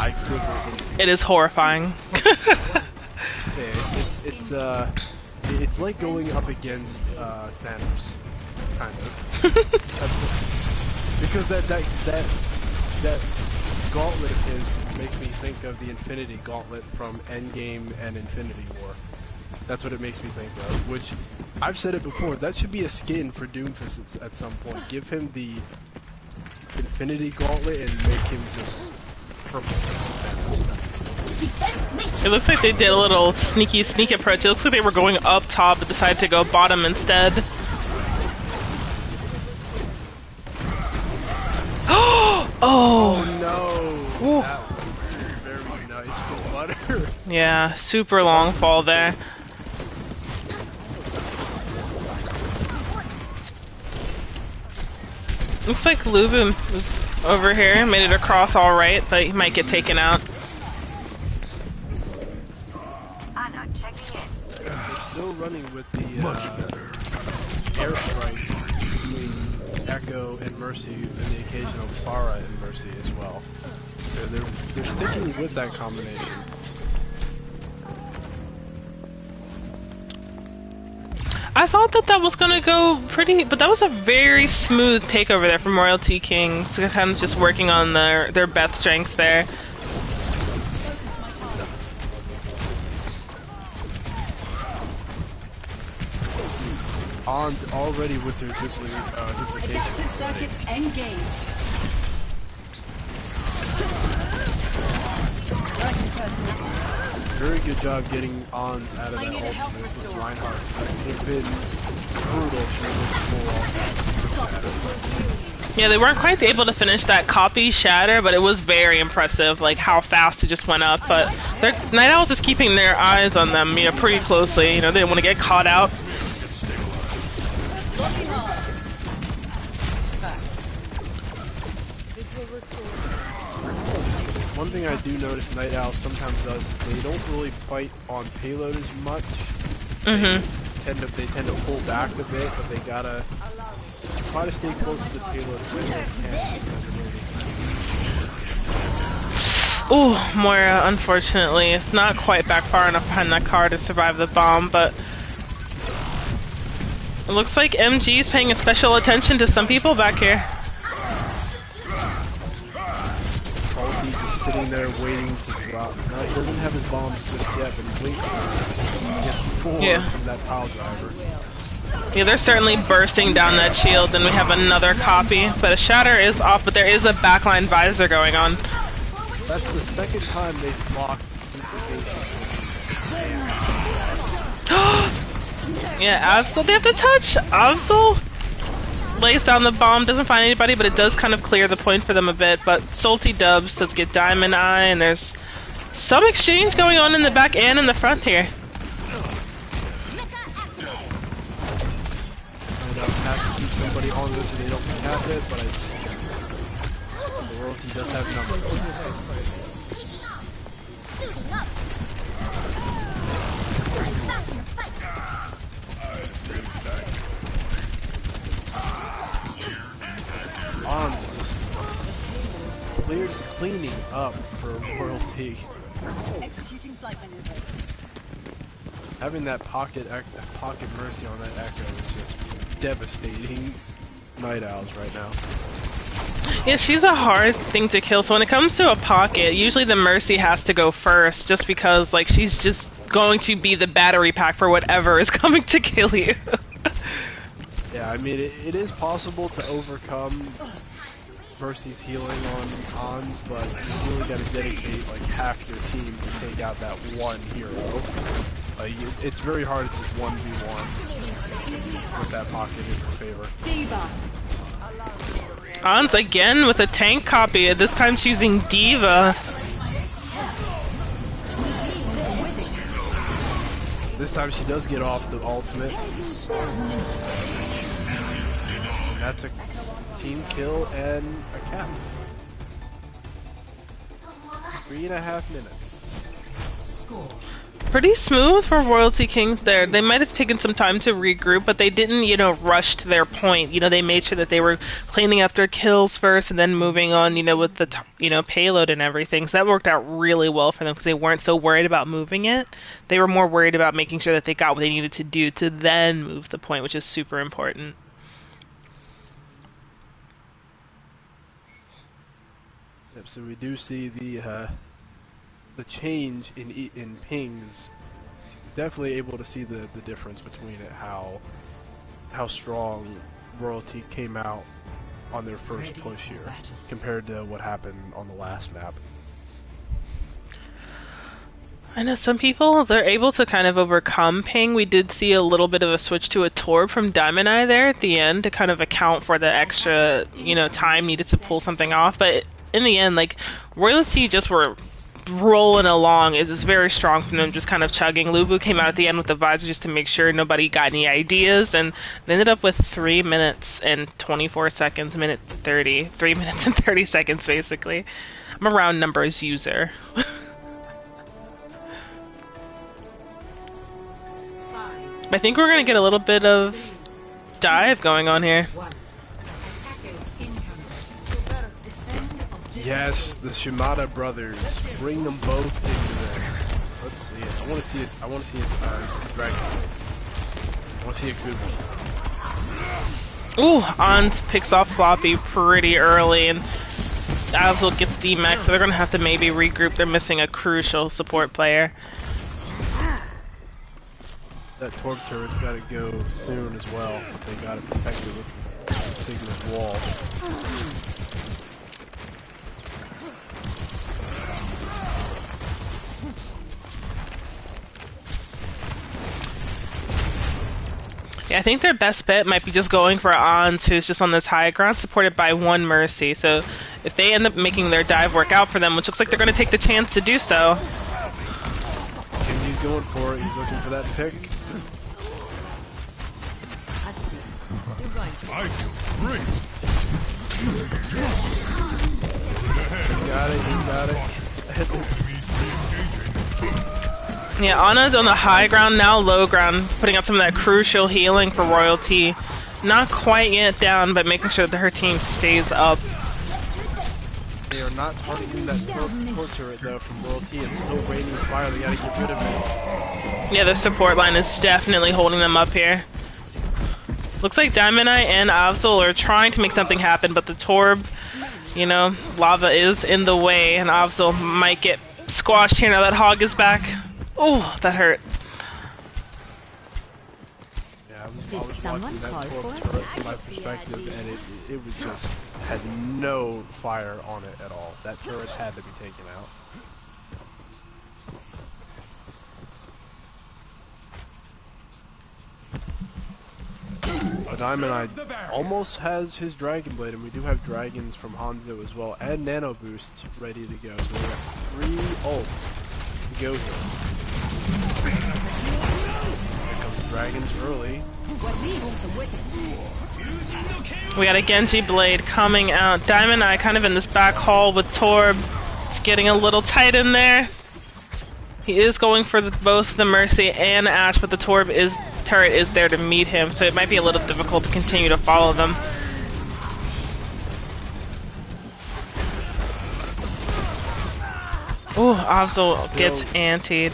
I couldn't. It is horrifying. It's like going up against Thanos, kind of. Because that gauntlet of his makes me think of the Infinity Gauntlet from Endgame and Infinity War. That's what it makes me think of. Which I've said it before. That should be a skin for Doomfist at some point. Give him the Infinity Gauntlet and make him just purple. It looks like they did a little sneak approach. It looks like they were going up top but decided to go bottom instead. Oh no! Ooh. That was very nice for Butter. Yeah, super long fall there. Looks like Lubu was over here, made it across all right, but he might get taken out. They're still running with the airstrike between Echo and Mercy and the occasional Pharah and Mercy as well. They're sticking with that combination. I thought that was gonna go pretty, but that was a very smooth takeover there from Royalty King. So kind of just working on their Beth strengths there. On's already with their duplication. Protective circuits engaged. Very good job getting Ons out of that ultimate with Reinhardt. They've been brutal for Yeah, they weren't quite able to finish that copy shatter, but it was very impressive, like how fast it just went up. But Night Owl's just keeping their eyes on them, you know, pretty closely. You know, they didn't want to get caught out. One thing I do notice Night Owl sometimes does is they don't really fight on payload as much. They tend to pull back a bit, but they gotta try to stay close to the payload as much as they can. Ooh, Moira, unfortunately, it's not quite back far enough behind that car to survive the bomb, but it looks like MG's paying a special attention to some people back here. Salty just sitting there waiting to drop. Now, he doesn't have his bombs just yet, but he's waiting to get four from that pile driver. Yeah, they're certainly bursting down that shield, and we have another copy. But a shatter is off, but there is a backline visor going on. That's the second time they've blocked duplication. Yeah, Absol, they have to touch. Absol lays down the bomb, doesn't find anybody, but it does kind of clear the point for them a bit. But Salty Dubs does get Diamond Eye, and there's some exchange going on in the back and in the front here. I have to keep somebody on this so they don't cap it, but the royalty does have numbers. On's just cleaning up for royalty. Having that pocket mercy on that Echo is just devastating Night Owls right now. Yeah, she's a hard thing to kill. So when it comes to a pocket, usually the mercy has to go first, just because like she's just going to be the battery pack for whatever is coming to kill you. Yeah, I mean it is possible to overcome Mercy's healing on Ons, but you really got to dedicate like half your team to take out that one hero. It's very hard to just 1v1 with that pocket in your favor. Ons again with a tank copy, this time she's using Diva. This time she does get off the ultimate. And that's a team kill and a cap. 3.5 minutes. Score. Pretty smooth for Royalty Kings there. They might have taken some time to regroup, but they didn't, rush to their point. They made sure that they were cleaning up their kills first and then moving on, with the, payload and everything. So that worked out really well for them because they weren't so worried about moving it. They were more worried about making sure that they got what they needed to do to then move the point, which is super important. Yep, so we do see the change in pings. Definitely able to see the difference between it, how strong Royalty came out on their first push here compared to what happened on the last map. I know some people, they're able to kind of overcome ping. We did see a little bit of a switch to a Torb from Diamond Eye there at the end to kind of account for the extra, time needed to pull something off. But in the end, Royalty just were rolling along. It was very strong from them, just kind of chugging. Lubu came out at the end with the visor just to make sure nobody got any ideas, and they ended up with 3 minutes and 24 seconds, 3 minutes and 30 seconds basically. I'm a round numbers user. I think we're gonna get a little bit of dive going on here. Yes, the Shimada brothers. Bring them both into this. Let's see it. I want to see it. I want to see it. Dragon. I want to see a good one. Ooh, Ons picks off Floppy pretty early, and Azul gets D-Max, so they're gonna have to maybe regroup. They're missing a crucial support player. That Torb turret's got to go soon as well. They got it protected with Sigma's wall. Yeah, I think their best bet might be just going for Ons, who's just on this high ground, supported by one Mercy. So if they end up making their dive work out for them, which looks like they're going to take the chance to do so. And he's going for it. He's looking for that pick. I feel great. He got it. Yeah, Anna's on the high ground, now low ground, putting out some of that crucial healing for Royalty. Not quite yet down, but making sure that her team stays up. They are not targeting that Torb turret though from Royalty. It's still raining fire. They gotta get rid of it. Yeah, the support line is definitely holding them up here. Looks like Diamond Eye and Absol are trying to make something happen, but the Torb, lava is in the way, and Absol might get squashed here now that Hog is back. Oh, that hurt. Yeah, I was watching that Torb turret from my perspective, and it was just had no fire on it at all. That turret had to be taken out. Diamond Eye almost has his Dragon Blade, and we do have dragons from Hanzo as well, and Nano Boost ready to go. So we got 3 ults to go here. Here comes the dragons early. We got a Genji Blade coming out. Diamond Eye kind of in this back hall with Torb. It's getting a little tight in there. He is going for both the Mercy and Ashe, but the Torb turret is there to meet him, so it might be a little difficult to continue to follow them. Ooh, Absol gets antied.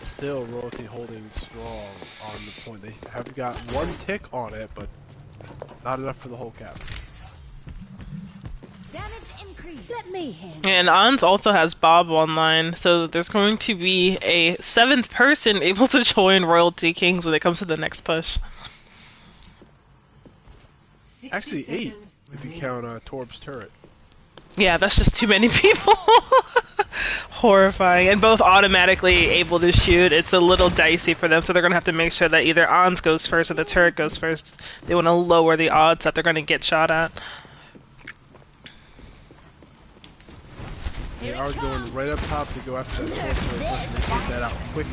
Still, Royalty holding strong on the point. They have got 1 tick on it, but not enough for the whole cap. Damage increase. Let me handle. And Ans also has Bob online, so there's going to be a 7th person able to join Royalty Kings when it comes to the next push. 60 Actually, 8 seconds if you remaining. count Torb's turret. Yeah, that's just too many people. Horrifying. And both automatically able to shoot. It's a little dicey for them, so they're going to have to make sure that either Ans goes first or the turret goes first. They want to lower the odds that they're going to get shot at. They are going right up top to go after that Torb turret, pushing to get that out quickly.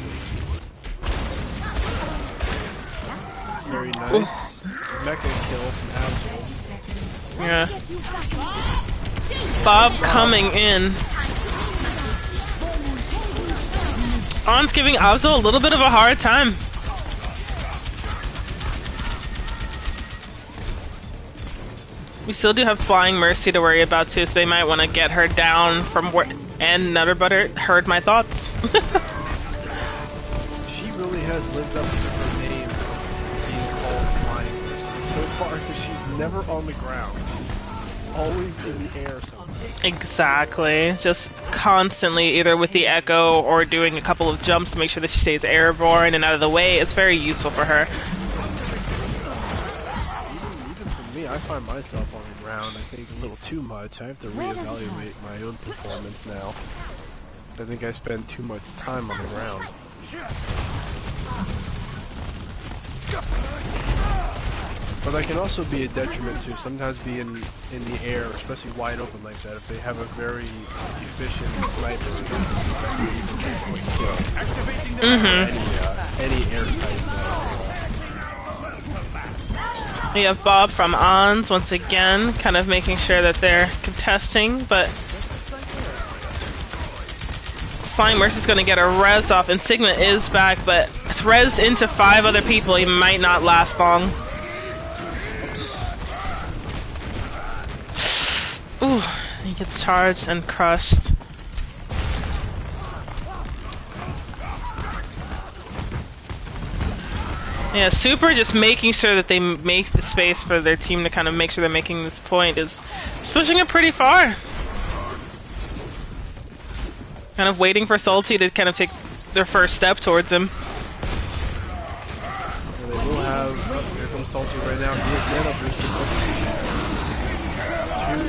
Very nice. Mecha kill from Absol. Yeah. Bob coming in. On's giving Absol a little bit of a hard time. We still do have Flying Mercy to worry about too, so they might want to get her down from where. And Nutter Butter heard my thoughts. She really has lived up to her name of being called Flying Mercy so far, because she's never on the ground. She's always in the air somewhere. Exactly. Just constantly either with the echo or doing a couple of jumps to make sure that she stays airborne and out of the way. It's very useful for her. Even for me, I find myself on the ground, I think, a little too much. I have to reevaluate my own performance now. I think I spend too much time on the ground. But that can also be a detriment to sometimes be in the air, especially wide open like that. If they have a very efficient sniper, any airtight. We have Bob from Ons once again, kind of making sure that they're contesting, but Flying Mercy's going to get a res off, and Sigma is back, but it's rezzed into 5 other people. He might not last long. Ooh, he gets charged and crushed. Yeah, Super just making sure that they make the space for their team to kind of make sure they're making this point is pushing it pretty far. Kind of waiting for Salty to kind of take their first step towards him. Well, they will have. Oh, here comes Salty right now. He is nano boosted. 2, 3.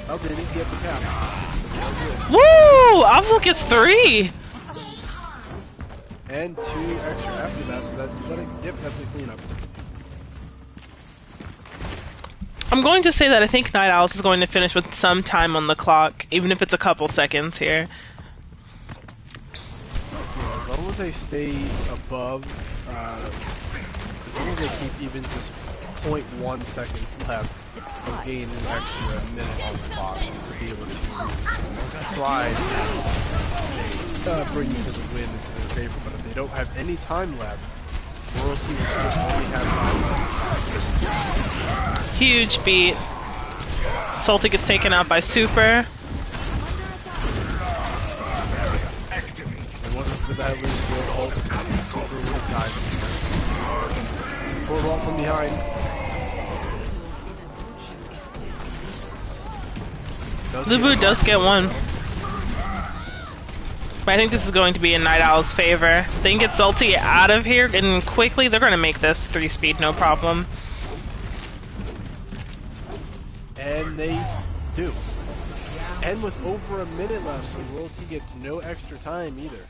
Oh, they didn't get the tap. So Woo! Absol gets 3! and 2 extra after that, so that's a cleanup. I'm going to say that I think Night Owls is going to finish with some time on the clock, even if it's a couple seconds here. Yeah, as long as they stay above, as long as they keep even just 0.1 seconds left, they'll gain an extra minute on the clock to be able to try to bring this as a win into their favor. But if they don't have any time left, Royalty will still only have time left. Huge beat. Salty gets taken out by Super. It wasn't for that Lucio ult, Super would have died. Pulled off from behind. Lubu does get 1. But I think this is going to be in Night Owl's favor. They can get Salty out of here and quickly. They're going to make this 3-speed, no problem. And they do. And with over a minute left, so Royalty gets no extra time either.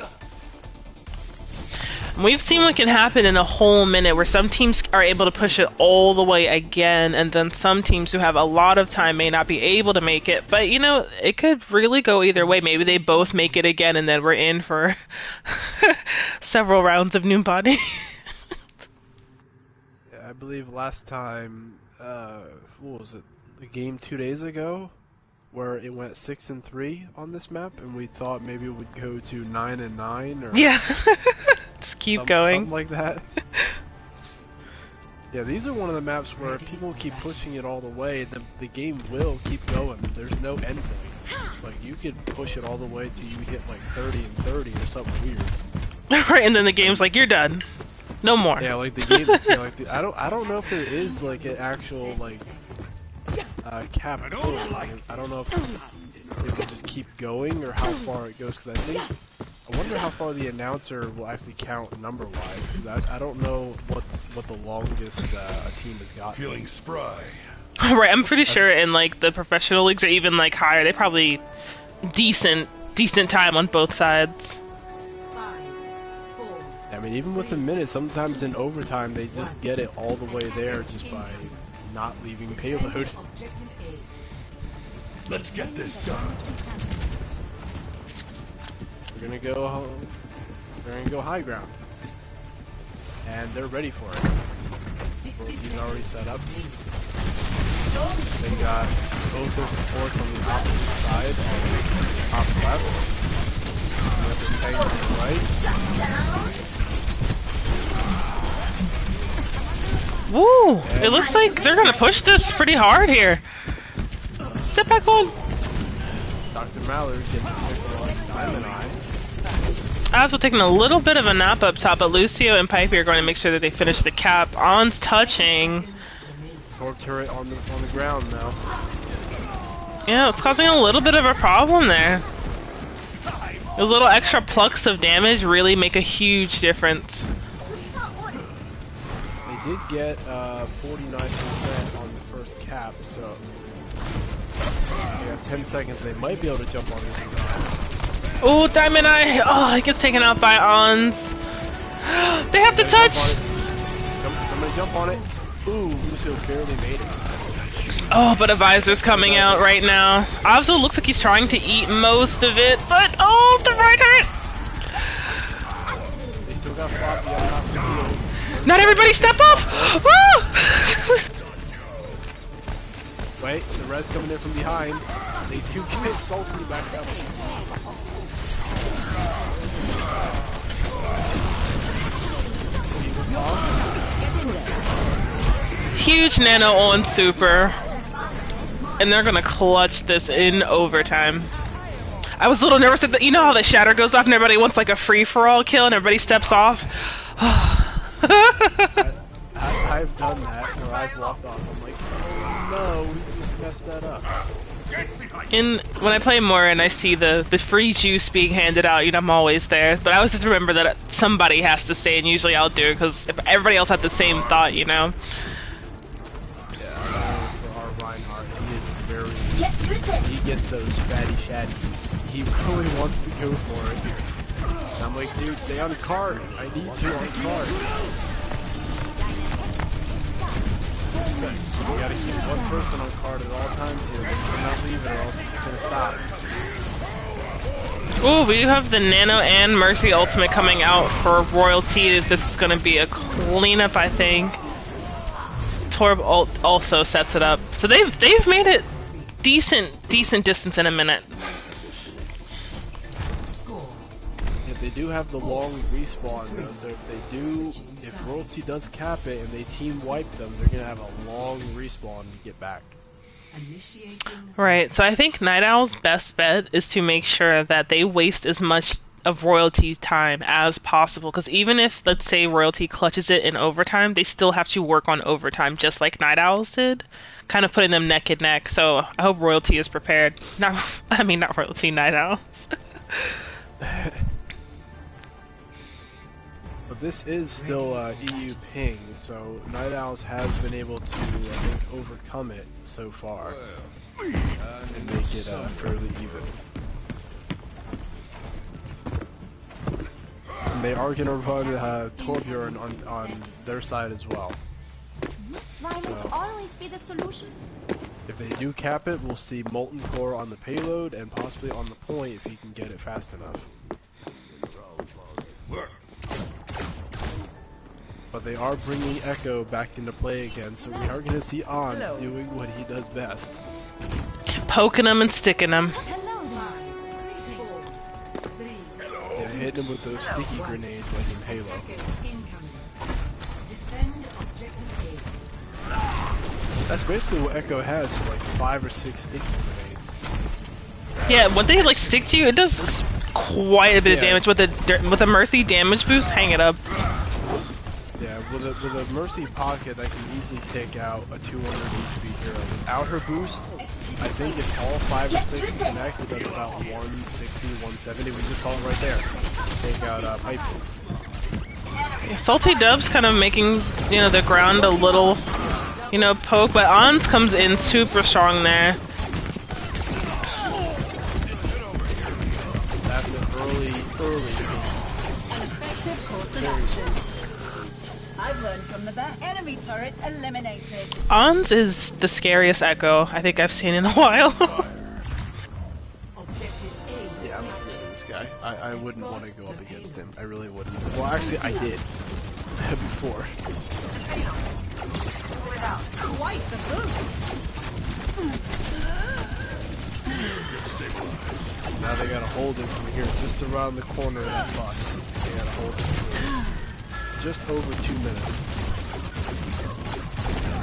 And we've seen what can happen in a whole minute, where some teams are able to push it all the way again, and then some teams who have a lot of time may not be able to make it. But, you know, it could really go either way. Maybe they both make it again, and then we're in for several rounds of new body. Yeah, I believe last time, what was it, the game 2 days ago, where it went 6-3 on this map, and we thought maybe it would go to 9-9 or Yeah. Just keep going. something like that. Yeah, these are one of the maps where people keep pushing it all the way, the game will keep going. There's no end point. Like, you could push it all the way till you hit like 30-30 or something weird. Right, and then the game's like, you're done. No more. Yeah, like the game. Yeah, like I don't know if there is like an actual like cap. I don't know if it will just keep going or how far it goes. Because I wonder how far the announcer will actually count number-wise. Because I don't know what the longest a team has got. Feeling spry. Right, I'm pretty sure in like the professional leagues or even like higher, they probably decent time on both sides. I mean, even with the minutes, sometimes in overtime they just get it all the way there just by not leaving payload. Let's get this done. We're gonna go high ground, and they're ready for it. He's already set up. They got both their supports on the opposite side, top left. We have the tank on the right. Woo! It looks like they're gonna push this pretty hard here. Step back on. Dr. Mallard gets a pick on Diamond Eye. Avs are taking a little bit of a nap up top, but Lucio and Pipey are going to make sure that they finish the cap. On's touching. Torp turret on the ground now. Yeah, it's causing a little bit of a problem there. Those little extra plucks of damage really make a huge difference. They did get 49% on the first cap, so they got 10 seconds. They might be able to jump on this. Oh, Diamond Eye! Oh, it gets taken out by Ons. They have to touch! Somebody jump on it. Ooh, Lucio barely made it. Oh, but a visor's coming out right now. Avzo looks like he's trying to eat most of it, but oh, the right hurt! They still got floppy on top of the heels. Not everybody step up! Woo! Wait, the res coming in from behind. They do get salty back up. Huge nano on super. And they're gonna clutch this in overtime. I was a little nervous that you know how the shatter goes off and everybody wants like a free-for-all kill and everybody steps off? I've done that, or I've walked off. I'm like, oh, no, we just messed that up. When I play more and I see the free juice being handed out, you know, I'm always there. But I always just remember that somebody has to stay, and usually I'll do it because if everybody else had the same thought, you know. Yeah, for our Reinhardt, he is very. He gets those fatty shatties. He really wants to go for it. And I'm like, dude, stay on the card. I need you on the card. You gotta keep one person on card at all times here. They cannot leave it or else it's gonna stop. Ooh, we do have the Nano and Mercy ultimate coming out for Royalty. This is gonna be a cleanup, I think. Torb also sets it up. So they've made it decent distance in a minute. They do have the long respawn though, so if Royalty does cap it and they team wipe them, they're gonna have a long respawn to get back. Right, so I think Night Owl's best bet is to make sure that they waste as much of Royalty's time as possible, because even if, let's say, Royalty clutches it in overtime, they still have to work on overtime, just like Night Owls did, kind of putting them neck and neck, so I hope Royalty is prepared. Not Royalty, Night Owls. But this is still EU ping, so Night Owls has been able to, I think, overcome it so far and make it fairly even. they are going to run Torbjorn on their side as well. Must violence So- always be the solution? If they do cap it, we'll see Molten Core on the payload and possibly on the point if he can get it fast enough. But they are bringing Echo back into play again, so we are going to see Ons doing what he does best. Poking them and sticking them. Hello there. Yeah, hitting him with those sticky grenades like in Halo. Seconds incoming. Defend objective A. That's basically what Echo has, so like 5 or 6 sticky grenades. Yeah, when they like stick to you, it does quite a bit of Yeah. damage with a Mercy damage boost. Hang it up. Yeah, with a Mercy Pocket that can easily take out a 200 HP hero. Without her boost, I think if all 5 or 6 connect, it does about 160, 170. We just saw it right there. Take out Piper. Yeah, Salty Dub's kind of making, you know, the ground a little, you know, poke, but Ons comes in super strong there. That's an early An effective course of action. I've learned from the best. Enemy turret eliminated. Ons is the scariest Echo I think I've seen in a while. Objective A. Yeah, I'm scared of this guy. I wouldn't want to go up against him. I really wouldn't. Well, actually, I did. Before. Quite the boost. Now they gotta hold him from here, just around the corner of that bus. They gotta hold him through. Just over 2 minutes.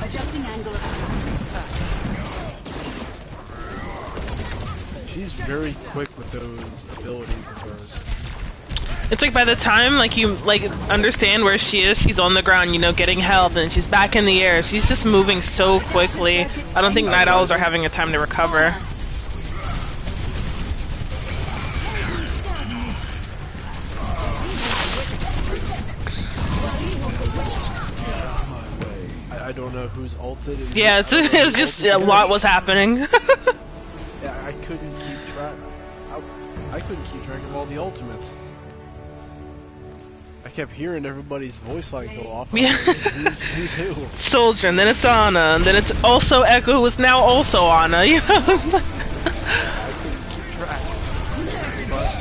Adjusting angle of attack. She's very quick with those abilities of hers. It's like by the time like you like understand where she is, she's on the ground, you know, getting health, and she's back in the air. She's just moving so quickly. I don't think Night Owls are having a time to recover. I don't know who's ulted. And Yeah, it was just a lot was happening. Yeah, I couldn't keep track. I couldn't keep track of all the ultimates. I kept hearing everybody's voice line go off. Yeah. Who's who? Soldier, and then it's Ana, and then it's also Echo, who is now also Ana. You know? I couldn't keep track. But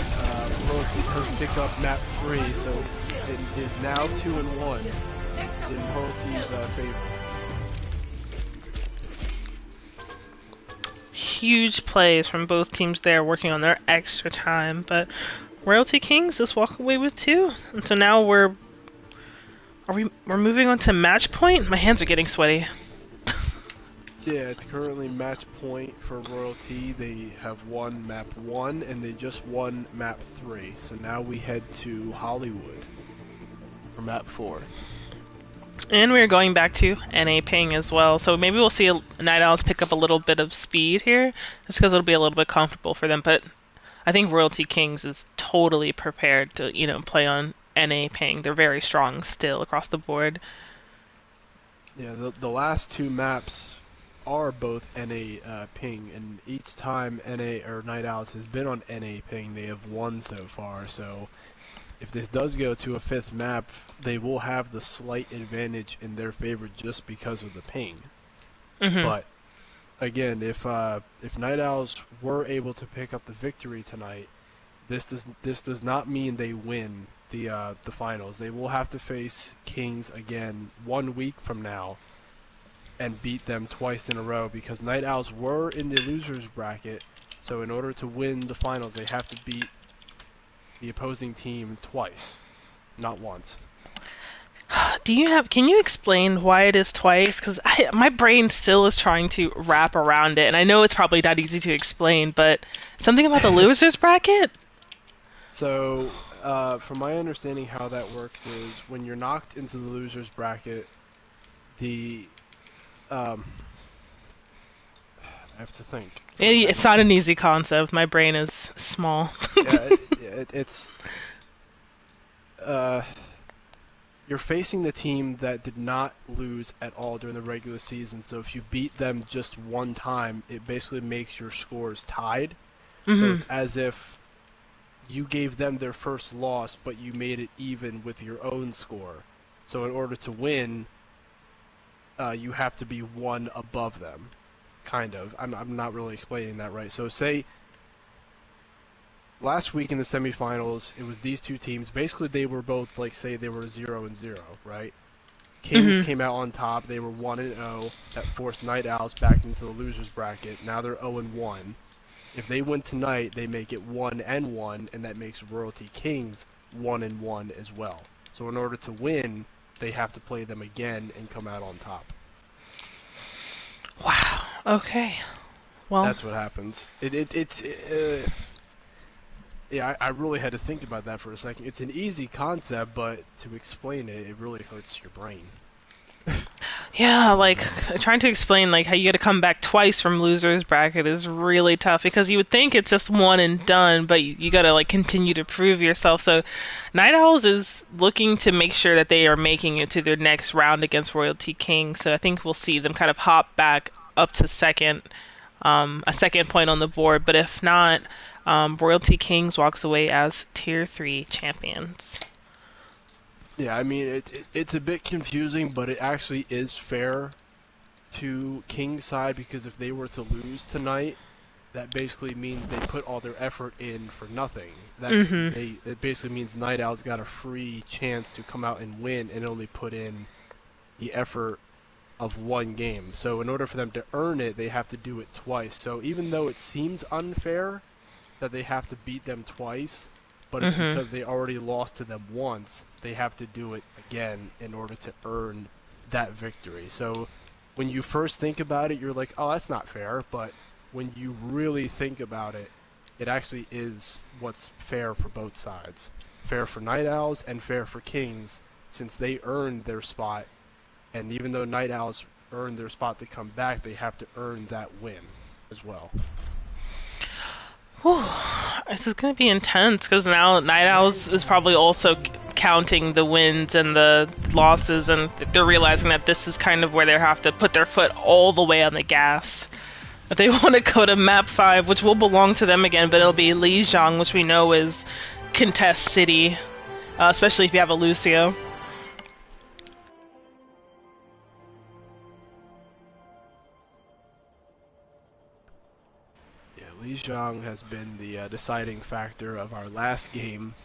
Royalty has picked up map 3, so it is now 2-1 in Royalty's favor. Huge plays from both teams there, working on their extra time, but Royalty Kings just walk away with 2. And so now we're moving on to match point. My hands are getting sweaty. Yeah, it's currently match point for Royalty. They have won map 1 and they just won map 3. So now we head to Hollywood for map 4. And we're going back to NA ping as well, so maybe we'll see Night Owls pick up a little bit of speed here, just because it'll be a little bit comfortable for them. But I think Royalty Kings is totally prepared to, you know, play on NA ping. They're very strong still across the board. Yeah, the last 2 maps are both NA ping, and each time NA or Night Owls has been on NA ping, they have won so far. So if this does go to a 5th map, they will have the slight advantage in their favor just because of the ping. Mm-hmm. But again, if Night Owls were able to pick up the victory tonight, this does not mean they win the finals. They will have to face Kings again 1 week from now and beat them twice in a row, because Night Owls were in the losers bracket. So in order to win the finals, they have to beat the opposing team twice, not once. Can you explain why it is twice? Because my brain still is trying to wrap around it, and I know it's probably not easy to explain, but something about the losers bracket? So, from my understanding, how that works is when you're knocked into the losers bracket, I have to think. It's not an easy concept. My brain is small. Yeah, it's you're facing the team that did not lose at all during the regular season. So if you beat them just one time, it basically makes your scores tied. So it's as if you gave them their first loss, but you made it even with your own score. So in order to win, you have to be one above them. Kind of. I'm not really explaining that right. So say last week in the semifinals, it was these two teams. Basically, they were both, like, say they were 0-0, right? Kings came out on top. They were 1-0. That forced Night Owls back into the losers bracket. Now they're 0-1. If they win tonight, they make it 1-1, and that makes Royalty Kings 1-1 as well. So in order to win, they have to play them again and come out on top. Wow. Okay. Well, That's what happens. Yeah, I really had to think about that for a second. It's an easy concept, but to explain it, it really hurts your brain. yeah, like trying to explain like how you got to come back twice from losers bracket is really tough because you would think it's just one and done, but you got to like continue to prove yourself. So Night Owls is looking to make sure that they are making it to their next round against Royalty King. So I think we'll see them kind of hop back up to second, a second point on the board. But if not, Royalty Kings walks away as Tier 3 champions. Yeah, I mean, it's a bit confusing, but it actually is fair to King's side, because if they were to lose tonight, that basically means they put all their effort in for nothing. It basically means Night Owl's got a free chance to come out and win and only put in the effort of one game. So in order for them to earn it, they have to do it twice. So even though it seems unfair that they have to beat them twice, but it's because they already lost to them once, they have to do it again in order to earn that victory. So when you first think about it, you're like, oh, that's not fair, but when you really think about it, it actually is what's fair for both sides. Fair for Night Owls and fair for Kings, since they earned their spot, and even though Night Owls earned their spot to come back, they have to earn that win as well. Whew. This is going to be intense because now Night Owls is probably also counting the wins and the losses, and they're realizing that this is kind of where they have to put their foot all the way on the gas. If they want to go to Map 5, which will belong to them again, but it'll be Lijiang, which we know is Contest City, especially if you have a Lucio. Lijiang has been the deciding factor of our last game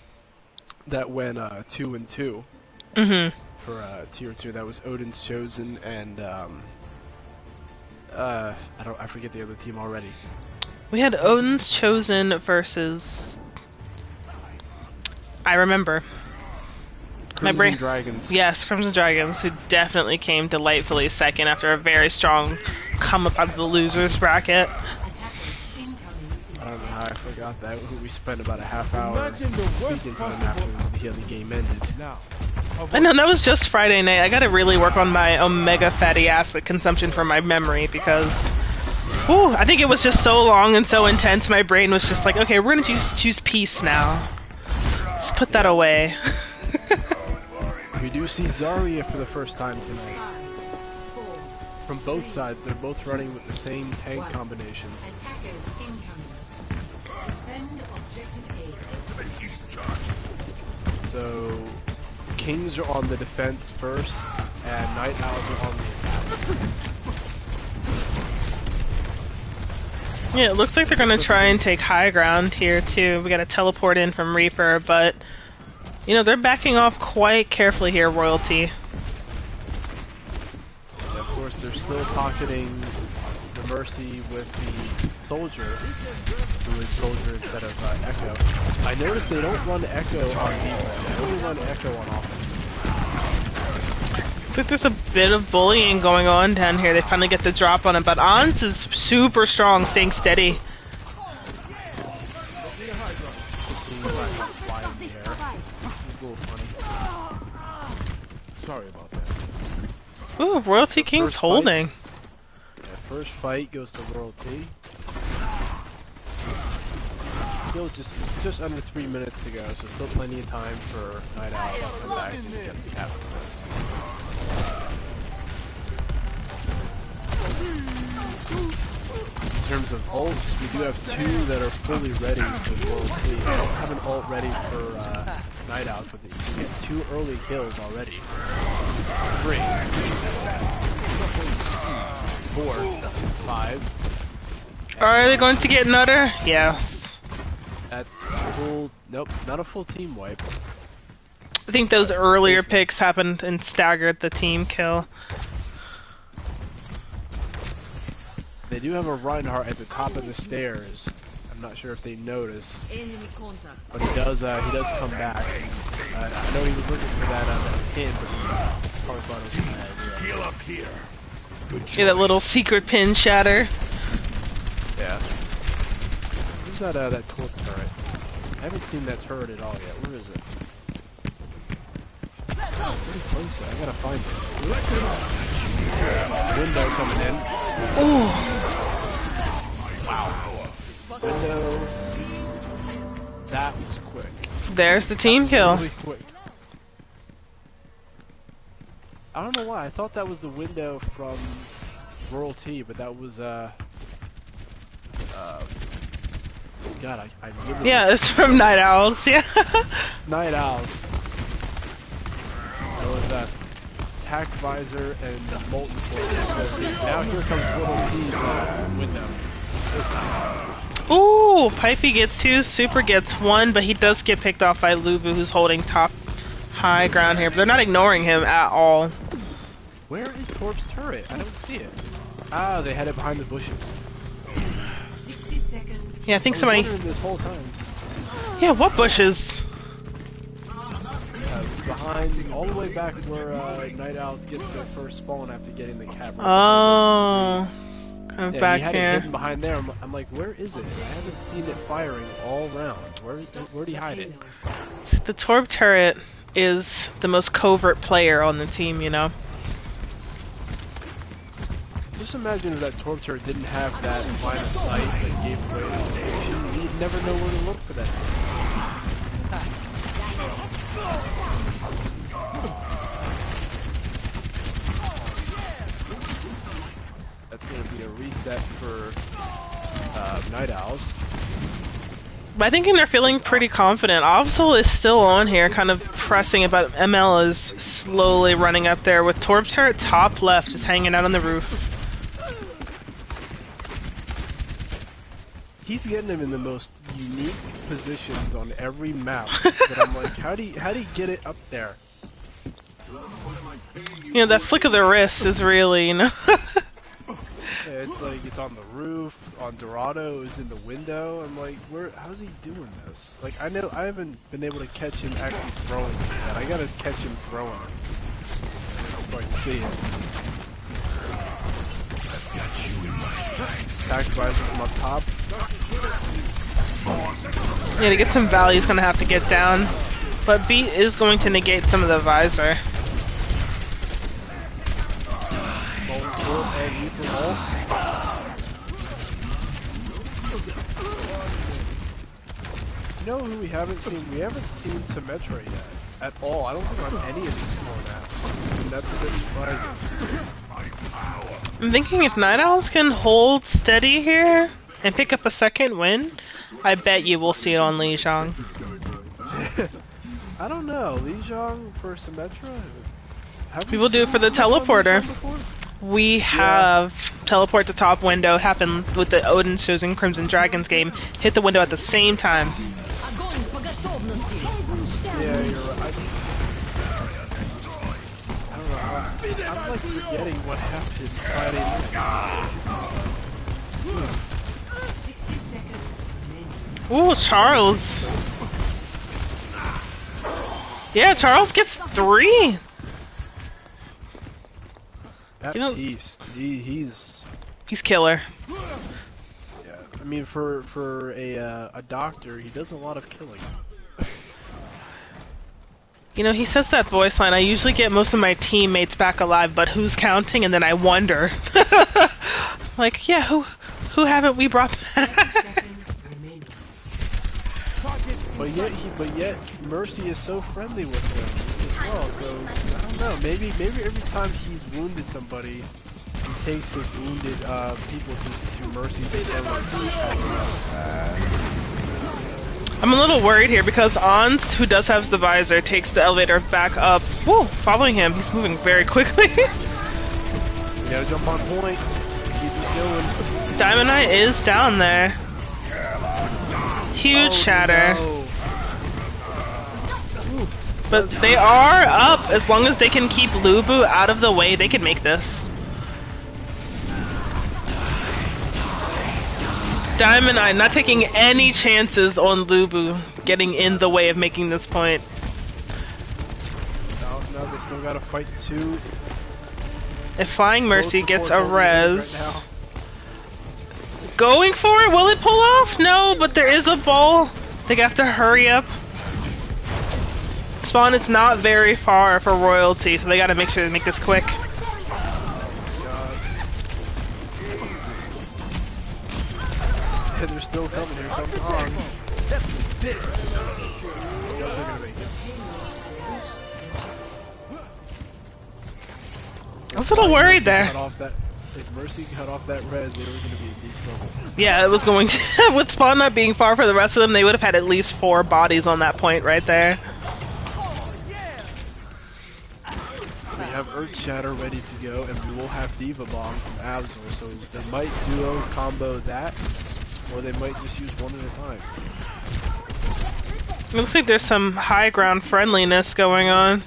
that went 2-2 for Tier 2. That was Odin's Chosen and I forget the other team already. We had Odin's Chosen versus, I remember. Crimson Dragons. Yes, Crimson Dragons, who definitely came delightfully second after a very strong come up out of the losers bracket. I don't know how I forgot that. We spent about a half hour speaking to them after the game ended. I know, that was just Friday night. I gotta really work on my omega fatty acid consumption for my memory because I think it was just so long and so intense, my brain was just like, okay, we're gonna choose peace now. Let's put that away. We do see Zarya for the first time tonight. From both sides, they're both running with the same tank combination. So, Kings are on the defense first, and Night Owls are on the attack. Yeah, it looks like they're gonna try and take high ground here too. We got a teleport in from Reaper, but you know, they're backing off quite carefully here, Royalty. Yeah, of course, they're still pocketing the Mercy with the Soldier, who is Soldier instead of Echo. I noticed they don't run Echo on defense, they only run Echo on offense. Looks like there's a bit of bullying going on down here. They finally get the drop on him, but Ans is super strong, staying steady. Sorry about that. Ooh, Royalty King's holding. Yeah, first fight goes to Royalty. Still just under 3 minutes to go, so still plenty of time for Night Owls to come back and get the capitalist. In terms of ults, we do have 2 that are fully ready for World T. I don't have an ult ready for Night Owls, but you can get 2 early kills already. 3. 4. 5. Are they going to get Nutter? Yes. That's full. Nope, not a full team wipe. I think those earlier picks happened and staggered the team kill. They do have a Reinhardt at the top of the stairs. I'm not sure if they notice, but he does come back. I know he was looking for that pin, but he's hard button. Heal up here. Good choice. Yeah, that little secret pin shatter. Yeah. Where's that torp turret? I haven't seen that turret at all yet. Where is it? Where do you place it? I gotta find it. Window coming in. Ooh. Wow. Window. That was quick. There's the team kill. Really quick. I don't know why. I thought that was the window from Rural T, but that was God, I really Yeah, it's from Night Owls. Yeah. Night Owls. That was Tack Visor and Molten Core. Now here comes Rural T's window. This time. Ooh, Pipey gets 2, Super gets 1, but he does get picked off by Lubu, who's holding top high ground here. But they're not ignoring him at all. Where is Torp's turret? I don't see it. Ah, they had it behind the bushes. 60 seconds. Yeah, I think I was somebody. wondering this whole time. Yeah, what bushes? Behind, all the way back where Night Owls gets their first spawn after getting the cavern. Oh, come Yeah, back he had it here. hidden behind there. I'm like, where is it? I haven't seen it firing all around. Where'd he hide it? The Torb turret is the most covert player on the team, you know? Just imagine if that Torp turret didn't have that line of sight that gave away the location. You'd never know where to look for that. That's going to be a reset for Night Owls. But I think they're feeling pretty confident. Obsol is still on here, kind of pressing it, but ML is slowly running up there with Torb turret top left, just hanging out on the roof. He's getting them in the most unique positions on every map. But I'm like, how do you get it up there? You know, that flick of the wrist is really, you know? Yeah, it's like it's on the roof, on Dorado, is in the window. I'm like, how's he doing this? Like, I haven't been able to catch him actually throwing it yet. I gotta catch him throwing it so I can see him. I've got you in my sights. Tax visor from up top. Yeah, to get some value, he's going to have to get down. But Beat is going to negate some of the visor. And Reaper Wall. You know who we haven't seen? We haven't seen Symmetra yet. At all. I don't think on any of these 4 maps. And that's a bit surprising. I'm thinking if Night Owls can hold steady here and pick up a second win, I bet you will see it on Lijiang. I don't know. Lijiang for Symmetra? People do it for the teleporter. We have teleport to top window. It happened with the Odin choosing Crimson Dragons game. Hit the window at the same time. Yeah, you're right. I don't know. I'm like forgetting what happened Friday night. 60 seconds remaining. Ooh, Charles. Yeah, Charles gets 3. Baptiste, he's killer. yeah. I mean, for a doctor, he does a lot of killing. You know, he says that voice line. I usually get most of my teammates back alive, but who's counting? And then I wonder. Like, yeah, who haven't we brought back? 30 seconds remaining. But yet, Mercy is so friendly with him as well. So I don't know. Maybe every time he's wounded somebody, he takes his wounded people to Mercy's elevator. I'm a little worried here because Ons, who does have the visor, takes the elevator back up. Whoa, following him. He's moving very quickly. You gotta jump on point. Keep this going. Diamond Eye is down there. Huge shatter. No. But they are up. As long as they can keep Lubu out of the way, they can make this. Diamond Eye not taking any chances on Lubu getting in the way of making this point. No, they still gotta fight too. If Flying Mercy Both gets a supports over res. right now. Going for it? Will it pull off? No, but there is a ball. They have to hurry up. Spawn is not very far for royalty, so they gotta make sure they make this quick. They're still coming. Here comes Hans. I was a little worried there. If Mercy cut off that res, they were going to be in deep trouble. Yeah, it was going to. With Spawn not being far for the rest of them, they would have had at least 4 bodies on that point right there. We have Earth Shatter ready to go, and we will have Diva Bomb from Absol, so they might duo combo that, or they might just use one at a time. It looks like there's some high ground friendliness going on.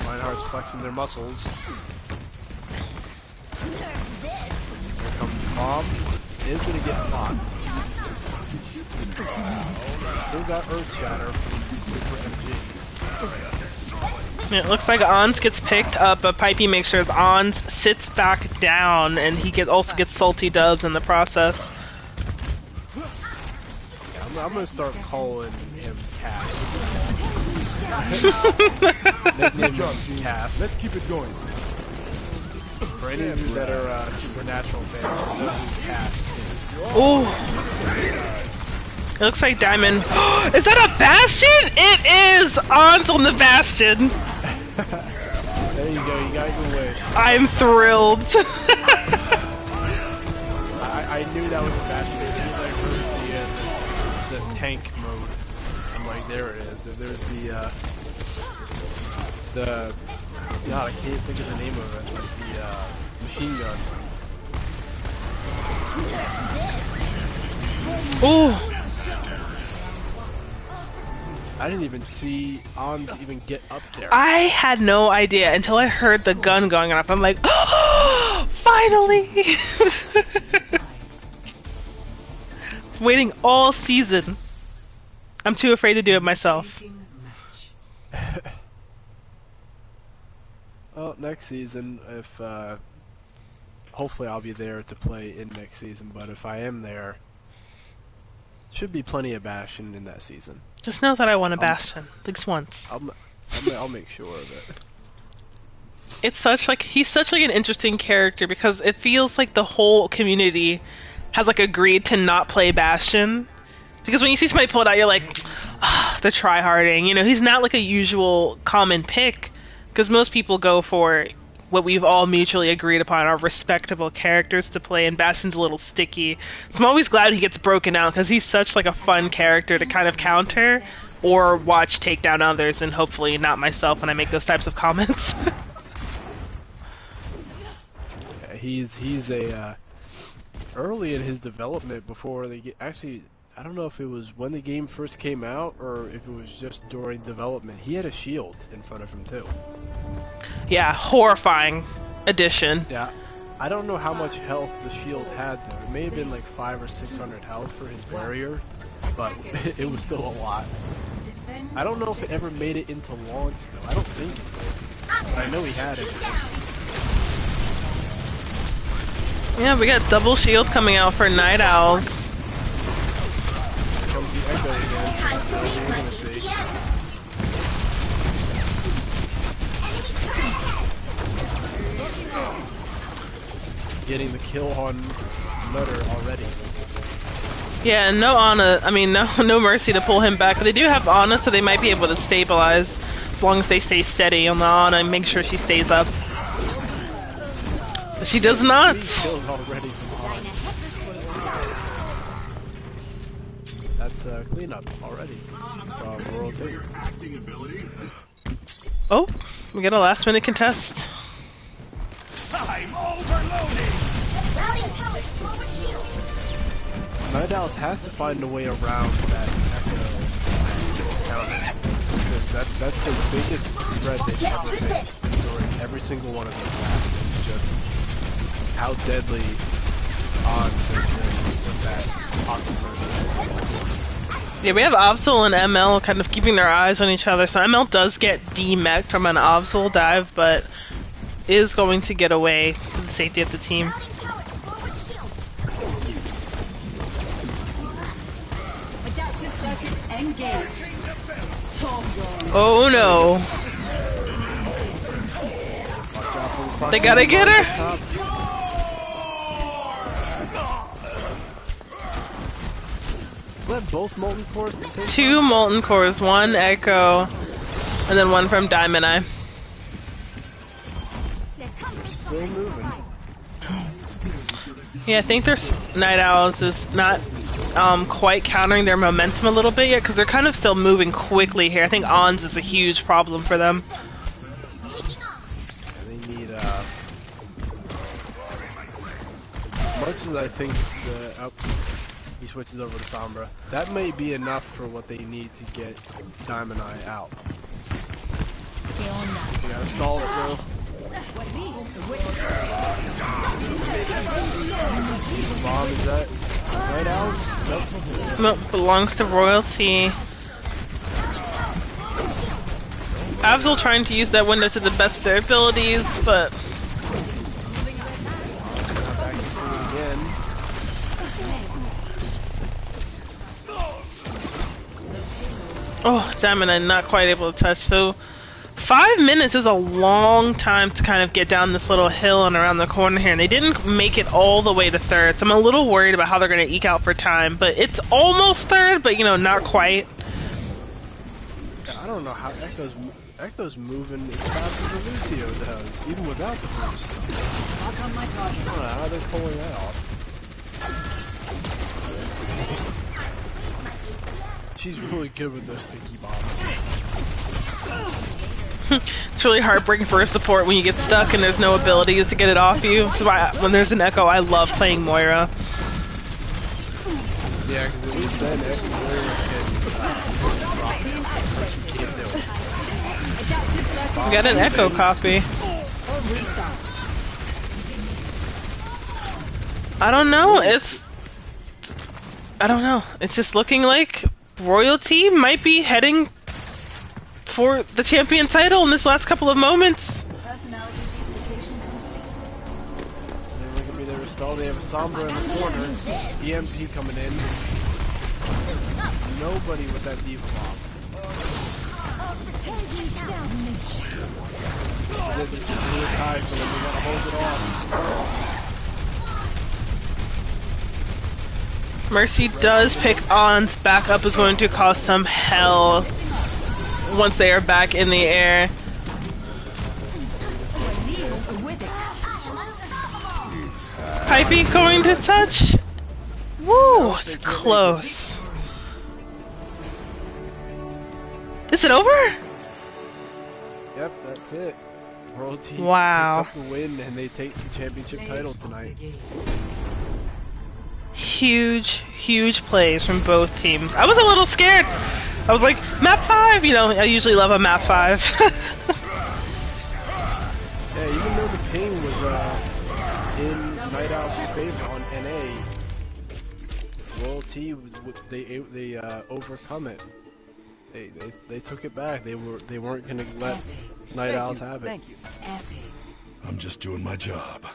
Reinhardt's flexing their muscles. Here comes Bomb. Is going to get blocked. Still got Earth Shatter from Super MG. Yeah, it looks like Ons gets picked up, but Pipey makes sure Ons sits back down, and he also gets salty dubs in the process. Yeah, I'm going to start calling him Cass. Nickname him Cass. Let's keep it going. For any of you that are Supernatural fans, you know who Cass is. Ooh. It looks like Diamond. Is that a Bastion? It is! Ons on the Bastion! There you go, you got your wish. I'm thrilled. I knew that was a Bastion as soon as I heard the tank mode. I'm like, there it is. There's the God, I can't think of the name of it. Like the machine gun. Ooh. I didn't even see Ons even get up there. I had no idea until I heard the gun going off. I'm like, oh, finally! Waiting all season. I'm too afraid to do it myself. Well, next season, if hopefully I'll be there to play in next season, but if I am there, should be plenty of Bastion in that season. Just know that I want a Bastion, at least once. I'll make sure of it. It's he's such like an interesting character because it feels like the whole community has like agreed to not play Bastion. Because when you see somebody pull it out, you're like, they're tryharding. You know, he's not like a usual common pick. Because most people go for what we've all mutually agreed upon are respectable characters to play, and Bastion's a little sticky. So I'm always glad he gets broken out, because he's such like a fun character to kind of counter, or watch take down others, and hopefully not myself when I make those types of comments. Yeah, he's a early in his development before they get actually. I don't know if it was when the game first came out or if it was just during development. He had a shield in front of him too. Yeah, horrifying addition. Yeah, I don't know how much health the shield had though. It may have been like 500 or 600 health for his barrier, but it was still a lot. I don't know if it ever made it into launch though. I don't think it did, but I know he had it. Yeah, we got double shield coming out for Night Owls. Comes the echo again. So that's what we're gonna see. Getting the kill on Nutter already. Yeah, no Ana. I mean, no Mercy to pull him back. But they do have Ana, so they might be able to stabilize. as long as they stay steady on the on and make sure she stays up. But she does not. 3 kills already from Han. That's a cleanup already from Royal T. Oh, we got a last minute contest. I'm overloading. Routing pallets, forward shield. Night Owls has to find a way around that echo counter. Because that's the biggest threat they've ever faced during every single one of these maps. It's just how deadly on with that Octoverse. Yeah, we have Obsol and ML kind of keeping their eyes on each other. So ML does get demeched from an Obsol dive, but is going to get away for the safety of the team. Routing pallets, forward shield. Adaptive circuits engaged. Toggle. Oh no. Watch out for the proxy They gotta get her. at the top. Let both molten cores at the same time. 2 molten cores, 1 echo, and then 1 from Diamond Eye. Still moving. Yeah, I think their Night Owls is not quite countering their momentum a little bit yet, because they're kind of still moving quickly here. I think Ons is a huge problem for them. And they need as much as I think the he switches over to Sombra. That may be enough for what they need to get Diamond Eye out. You gotta stall it though. Bomb is that Night Owls? Nope. Nope, belongs to Royalty. Absol trying to use that window to the best of their abilities, but Back to it again. oh, Diamond Eye not quite able to touch. So 5 minutes is a long time to kind of get down this little hill and around the corner here, and they didn't make it all the way to third, so I'm a little worried about how they're going to eke out for time, but it's almost third, but you know, not quite. I don't know how Echo's moving as fast as Lucio does, even without the boost. Mark on my target. I don't know how they're pulling that off. She's really good with those sticky bombs. It's really heartbreaking for a support when you get stuck and there's no abilities to get it off you. So when there's an Echo, I love playing Moira. Yeah, because at least then Echo Moira can drop it. Adaptive circuits. We got an Echo copy. Or reset. I don't know. I don't know. It's just looking like Royalty might be heading for the champion title in this last couple of moments. Personality duplication complete. They're going to be there to stall. They have a Sombra in the corner. EMP coming in. Nobody with that diva bomb. This is really high for them. They gotta hold it off. Mercy does pick Ons back up, is going to cause some hell once they are back in the air. Pipey going to touch. Woo, it's close. Is it over? Yep, that's it. World Team Wow. picks up the win and they take the championship title tonight. Huge, huge plays from both teams. I was a little scared. I was like, map 5, you know, I usually love a map 5. Yeah, even though the ping was in Night Owl's favor on NA, World T they overcome it. They took it back. They weren't gonna let Night Owls have it. Thank you. Epic. I'm just doing my job.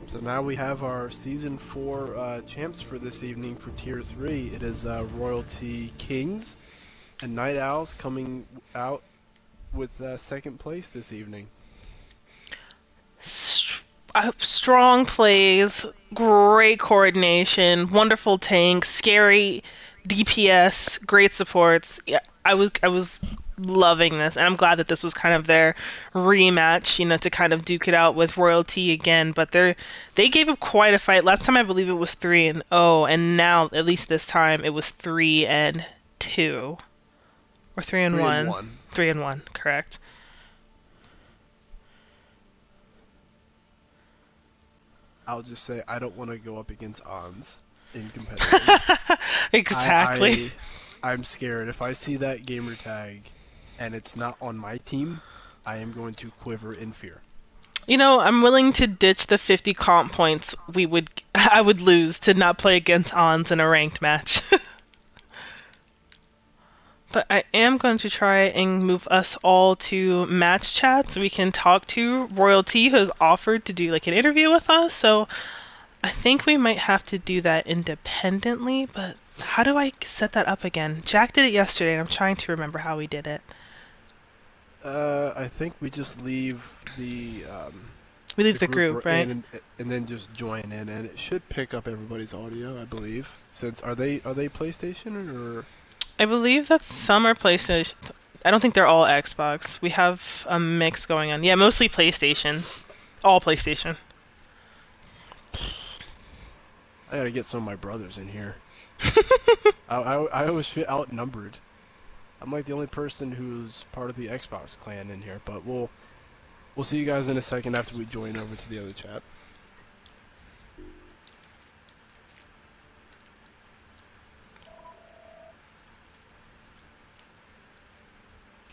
So now we have our Season 4 champs for this evening for Tier 3. It is Royalty Kings and Night Owls coming out with second place this evening. strong plays, great coordination, wonderful tank, scary DPS, great supports. Yeah, I was loving this, and I'm glad that this was kind of their rematch, to kind of duke it out with Royalty again. But they gave up quite a fight. Last time I believe it was 3-0, and now at least this time it was 3-2 or 3-1. 3-1, correct. I'll just say I don't want to go up against Ons in competitive. Exactly. I'm scared. If I see that gamer tag and it's not on my team, I am going to quiver in fear. I'm willing to ditch the 50 comp points I would lose to not play against Ons in a ranked match. But I am going to try and move us all to match chat so we can talk to Royalty, who has offered to do like an interview with us. So I think we might have to do that independently, but how do I set that up again? Jack did it yesterday, and I'm trying to remember how we did it. I think we just leave the We leave the group, right? and then just join in, and it should pick up everybody's audio, I believe. Since are they PlayStation or? I believe that some are PlayStation. I don't think they're all Xbox. We have a mix going on. Yeah, mostly PlayStation. All PlayStation. I gotta get some of my brothers in here. I always feel outnumbered. I'm like the only person who's part of the Xbox clan in here, but we'll see you guys in a second after we join over to the other chat.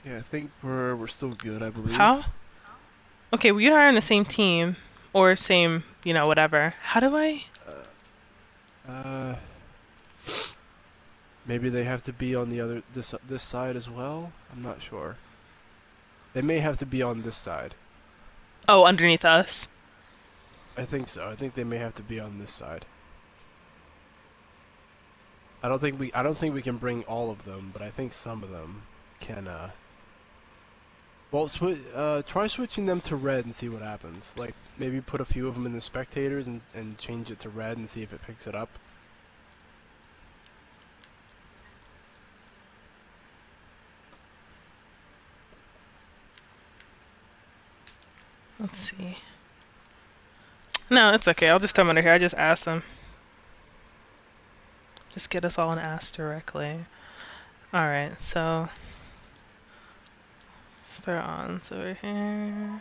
Yeah, I think we're still good, I believe. How? Okay, we are on the same team or same, whatever. How do I? Maybe they have to be on this side as well. I'm not sure. They may have to be on this side. Oh, underneath us. I think so. I think they may have to be on this side. I don't think we can bring all of them, but I think some of them can. Well, try switching them to red and see what happens. Like, maybe put a few of them in the spectators and change it to red and see if it picks it up. Let's see. No, it's okay. I'll just come under here. I just asked them. Just get us all an ask directly. Alright, so... they're on over here.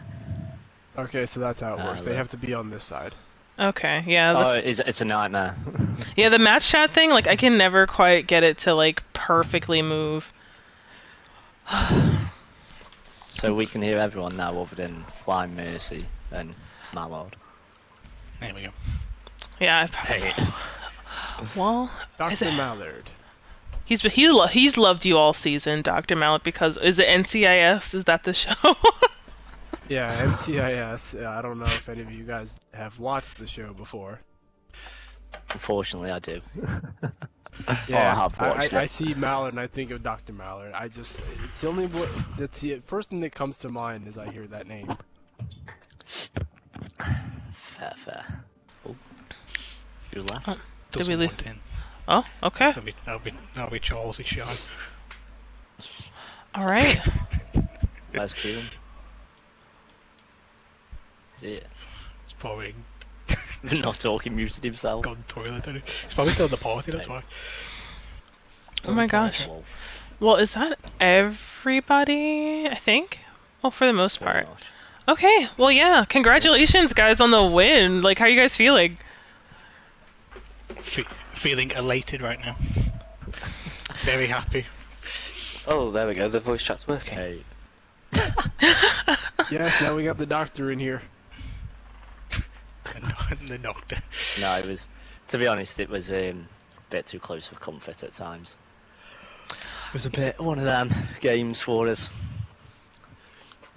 Okay, so that's how it works. They have to be on this side. Okay, yeah. It's a nightmare. Yeah, the match chat thing, like, I can never quite get it to, like, perfectly move. So we can hear everyone now other than Flying Mercy and Mallard. There we go. Yeah. Hey. Well, Dr. Mallard. He's loved you all season, Dr. Mallard, because is it NCIS? Is that the show? Yeah, NCIS. I don't know if any of you guys have watched the show before. Unfortunately, I do. Yeah, I have watched I it. see Mallard and I think of Dr. Mallard. It's the only that's the first thing that comes to mind as I hear that name. Fair. Oh. You left? Did Doesn't we leave? want in. Oh, okay. That'll be Charles's shy. All right. Where's Kieran? Is it? It's probably Not talking, muted himself. gone to the toilet. Isn't it? It's probably still in the party, that's why. Oh my gosh. Well, Well, is that everybody? I think. Well, for the most pretty part. much. Okay. Well, yeah. Congratulations, guys, on the win. Like, how are you guys feeling? Feeling elated right now. Very happy. Oh, there we go. The voice chat's working. Hey. Yes, now we got the doctor in here. And the doctor. No, it was. To be honest, it was a bit too close for comfort at times. It was a bit one of them games for us.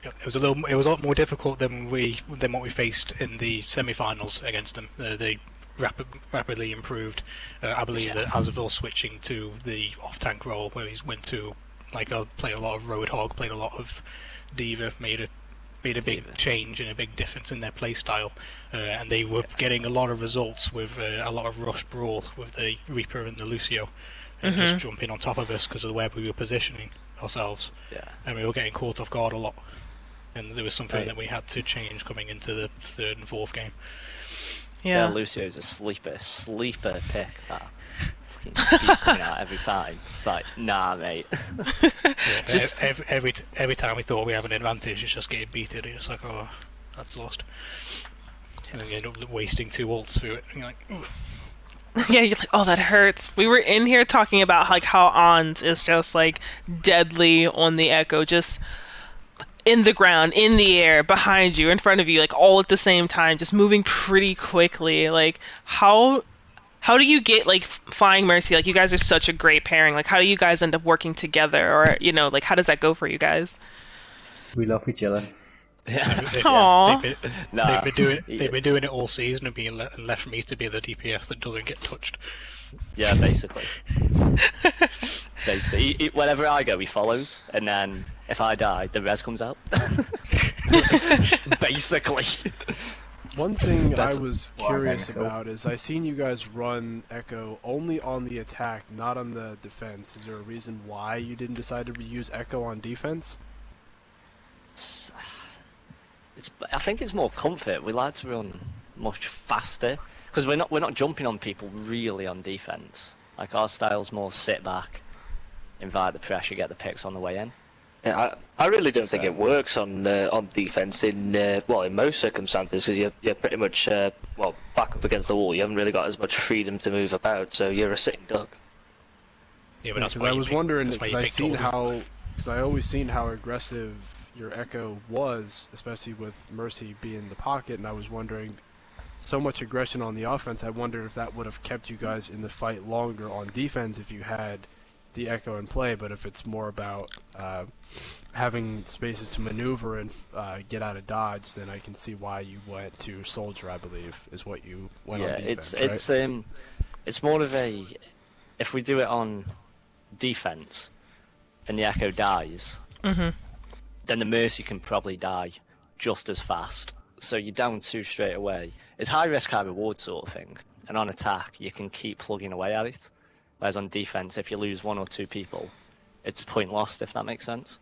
It was a lot more difficult than what we faced in the semi-finals against them. They rapidly improved. I believe that Azaville switching to the off-tank role, where he went to play a lot of Roadhog, played a lot of Diva, made made a big change and a big difference in their play style, and they were getting a lot of results with a lot of rush brawl with the Reaper and the Lucio, and just jumping on top of us because of where we were positioning ourselves. Yeah. And we were getting caught off guard a lot, and there was something that we had to change coming into the third and fourth game. Yeah, Lucio's a sleeper pick that keep coming out every time. It's like, nah, mate. Just every time we thought we have an advantage, it's just getting beaten. And it's like, oh, that's lost. And then you end up wasting 2 ults through it. And you're like, ooh. Yeah, you're like, oh, that hurts. We were in here talking about like how Ons is just like deadly on the Echo, just in the ground, in the air, behind you, in front of you, like all at the same time, just moving pretty quickly. Like how do you get like Flying Mercy? Like you guys are such a great pairing. Like how do you guys end up working together, or like how does that go for you guys? We love each other. Yeah. They've been doing it all season and being left for me to be the DPS that doesn't get touched. Yeah, basically. Wherever I go, he follows, and then if I die, the res comes out. Basically. One thing I was curious about is I seen you guys run Echo only on the attack, not on the defense. Is there a reason why you didn't decide to use Echo on defense? I think it's more comfort. We like to run much faster because we're not jumping on people really on defense. Like our style's more sit back, invite the pressure, get the picks on the way in. Yeah, I really don't think it works on defense in most circumstances because you're pretty much back up against the wall. You haven't really got as much freedom to move about, so you're a sitting duck. Yeah, but because I was wondering because I always seen how aggressive your Echo was, especially with Mercy being in the pocket, and I was wondering, so much aggression on the offense, I wondered if that would have kept you guys in the fight longer on defense if you had the Echo in play, but if it's more about having spaces to maneuver and get out of dodge, then I can see why you went to Soldier, I believe, is what you went on defense, it's more of a, if we do it on defense and the Echo dies, then the Mercy can probably die just as fast. So you're down 2 straight away. It's high risk, high reward sort of thing. And on attack, you can keep plugging away at it. Whereas on defense, if you lose 1 or 2 people, it's point lost, if that makes sense.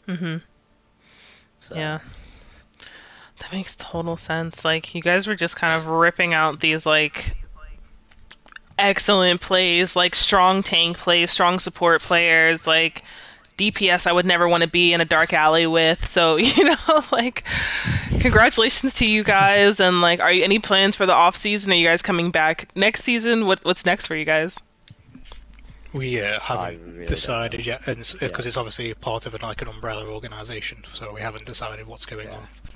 So. Yeah. That makes total sense. Like, you guys were just kind of ripping out these, like, excellent plays, like strong tank plays, strong support players, like DPS I would never want to be in a dark alley with. So, like, congratulations to you guys. And, like, are you any plans for the off season? Are you guys coming back next season? What's next for you guys? We haven't decided yet, because it's obviously part of an umbrella organisation, so we haven't decided what's going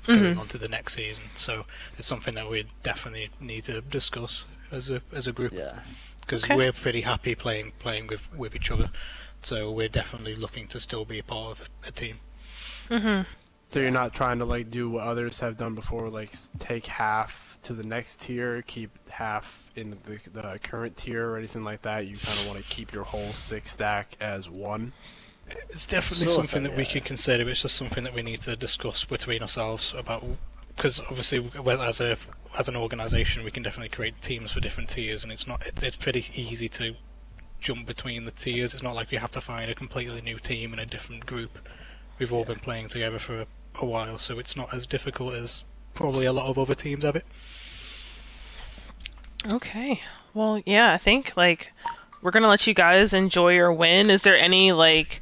on to the next season. So it's something that we definitely need to discuss as a group. Yeah. Because we're pretty happy playing with each other, so we're definitely looking to still be a part of a team. So you're not trying to like do what others have done before, like take half to the next tier, keep half in the current tier or anything like that? You kind of want to keep your whole 6 stack as one? It's definitely something that we can consider. It's just something that we need to discuss between ourselves about, because obviously as an organisation we can definitely create teams for different tiers, and it's pretty easy to jump between the tiers. It's not like we have to find a completely new team in a different group. We've all been playing together for a while, so it's not as difficult as probably a lot of other teams have it. Okay. Well, yeah, I think, like, we're going to let you guys enjoy your win. Is there any, like,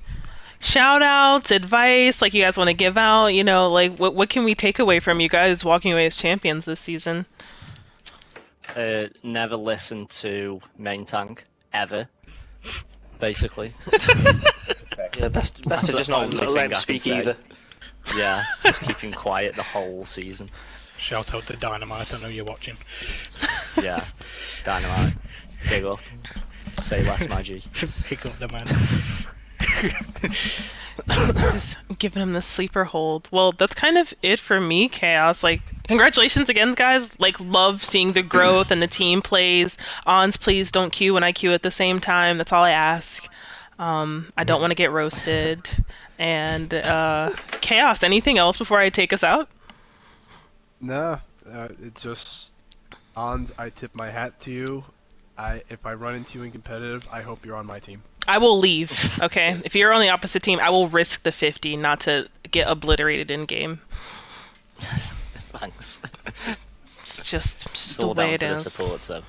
shout-outs, advice, like, you guys want to give out? Like, what can we take away from you guys walking away as champions this season? Never listen to main tank, ever. Basically. Yeah, best to just not let him speak either. Yeah, just keep him quiet the whole season. Shout out to Dynamite, I know you're watching. Yeah, Dynamite. Big up. Say less, my G. Pick up the man. Just giving him the sleeper hold. Well, that's kind of it for me, Chaos. Like, congratulations again, guys. Like, love seeing the growth and the team plays. Ons, please don't queue when I queue at the same time. That's all I ask. I don't want to get roasted. And Chaos, anything else before I take us out? Nah, it just Ons. I tip my hat to you. If I run into you in competitive, I hope you're on my team. I will leave. Okay, if you're on the opposite team, I will risk the 50 not to get obliterated in game. Thanks. It's just It's the all way down it to the is. supports, though.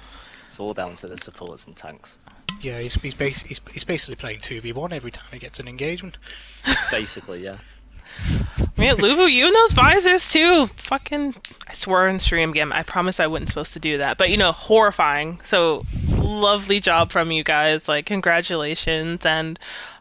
It's all down to the supports and tanks. Yeah, he's basically playing 2v1 every time he gets an engagement. Basically, yeah. Man, Lubu, you in those visors too. Fucking, I swore in stream again. I promise I wasn't supposed to do that, but horrifying. So, lovely job from you guys. Like, congratulations, and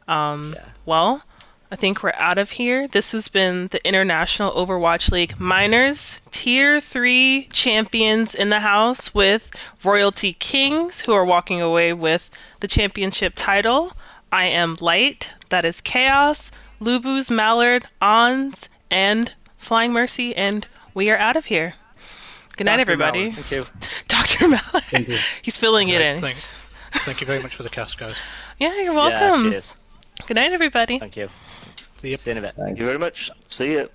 well, I think we're out of here. This has been the International Overwatch League Minors Tier 3 champions in the house with Royalty Kings, who are walking away with the championship title. I am Light, that is Chaos, Lubu's Mallard, Ons, and Flying Mercy, and we are out of here. Good night, Dr. everybody. Mallard. Thank you. Dr. Mallard. Thank you. He's filling it in. Thank you very much for the cast, guys. Yeah, you're welcome. Yeah, cheers. Good night, everybody. Thank you. See you. See you in a bit. Thank you very much. See you.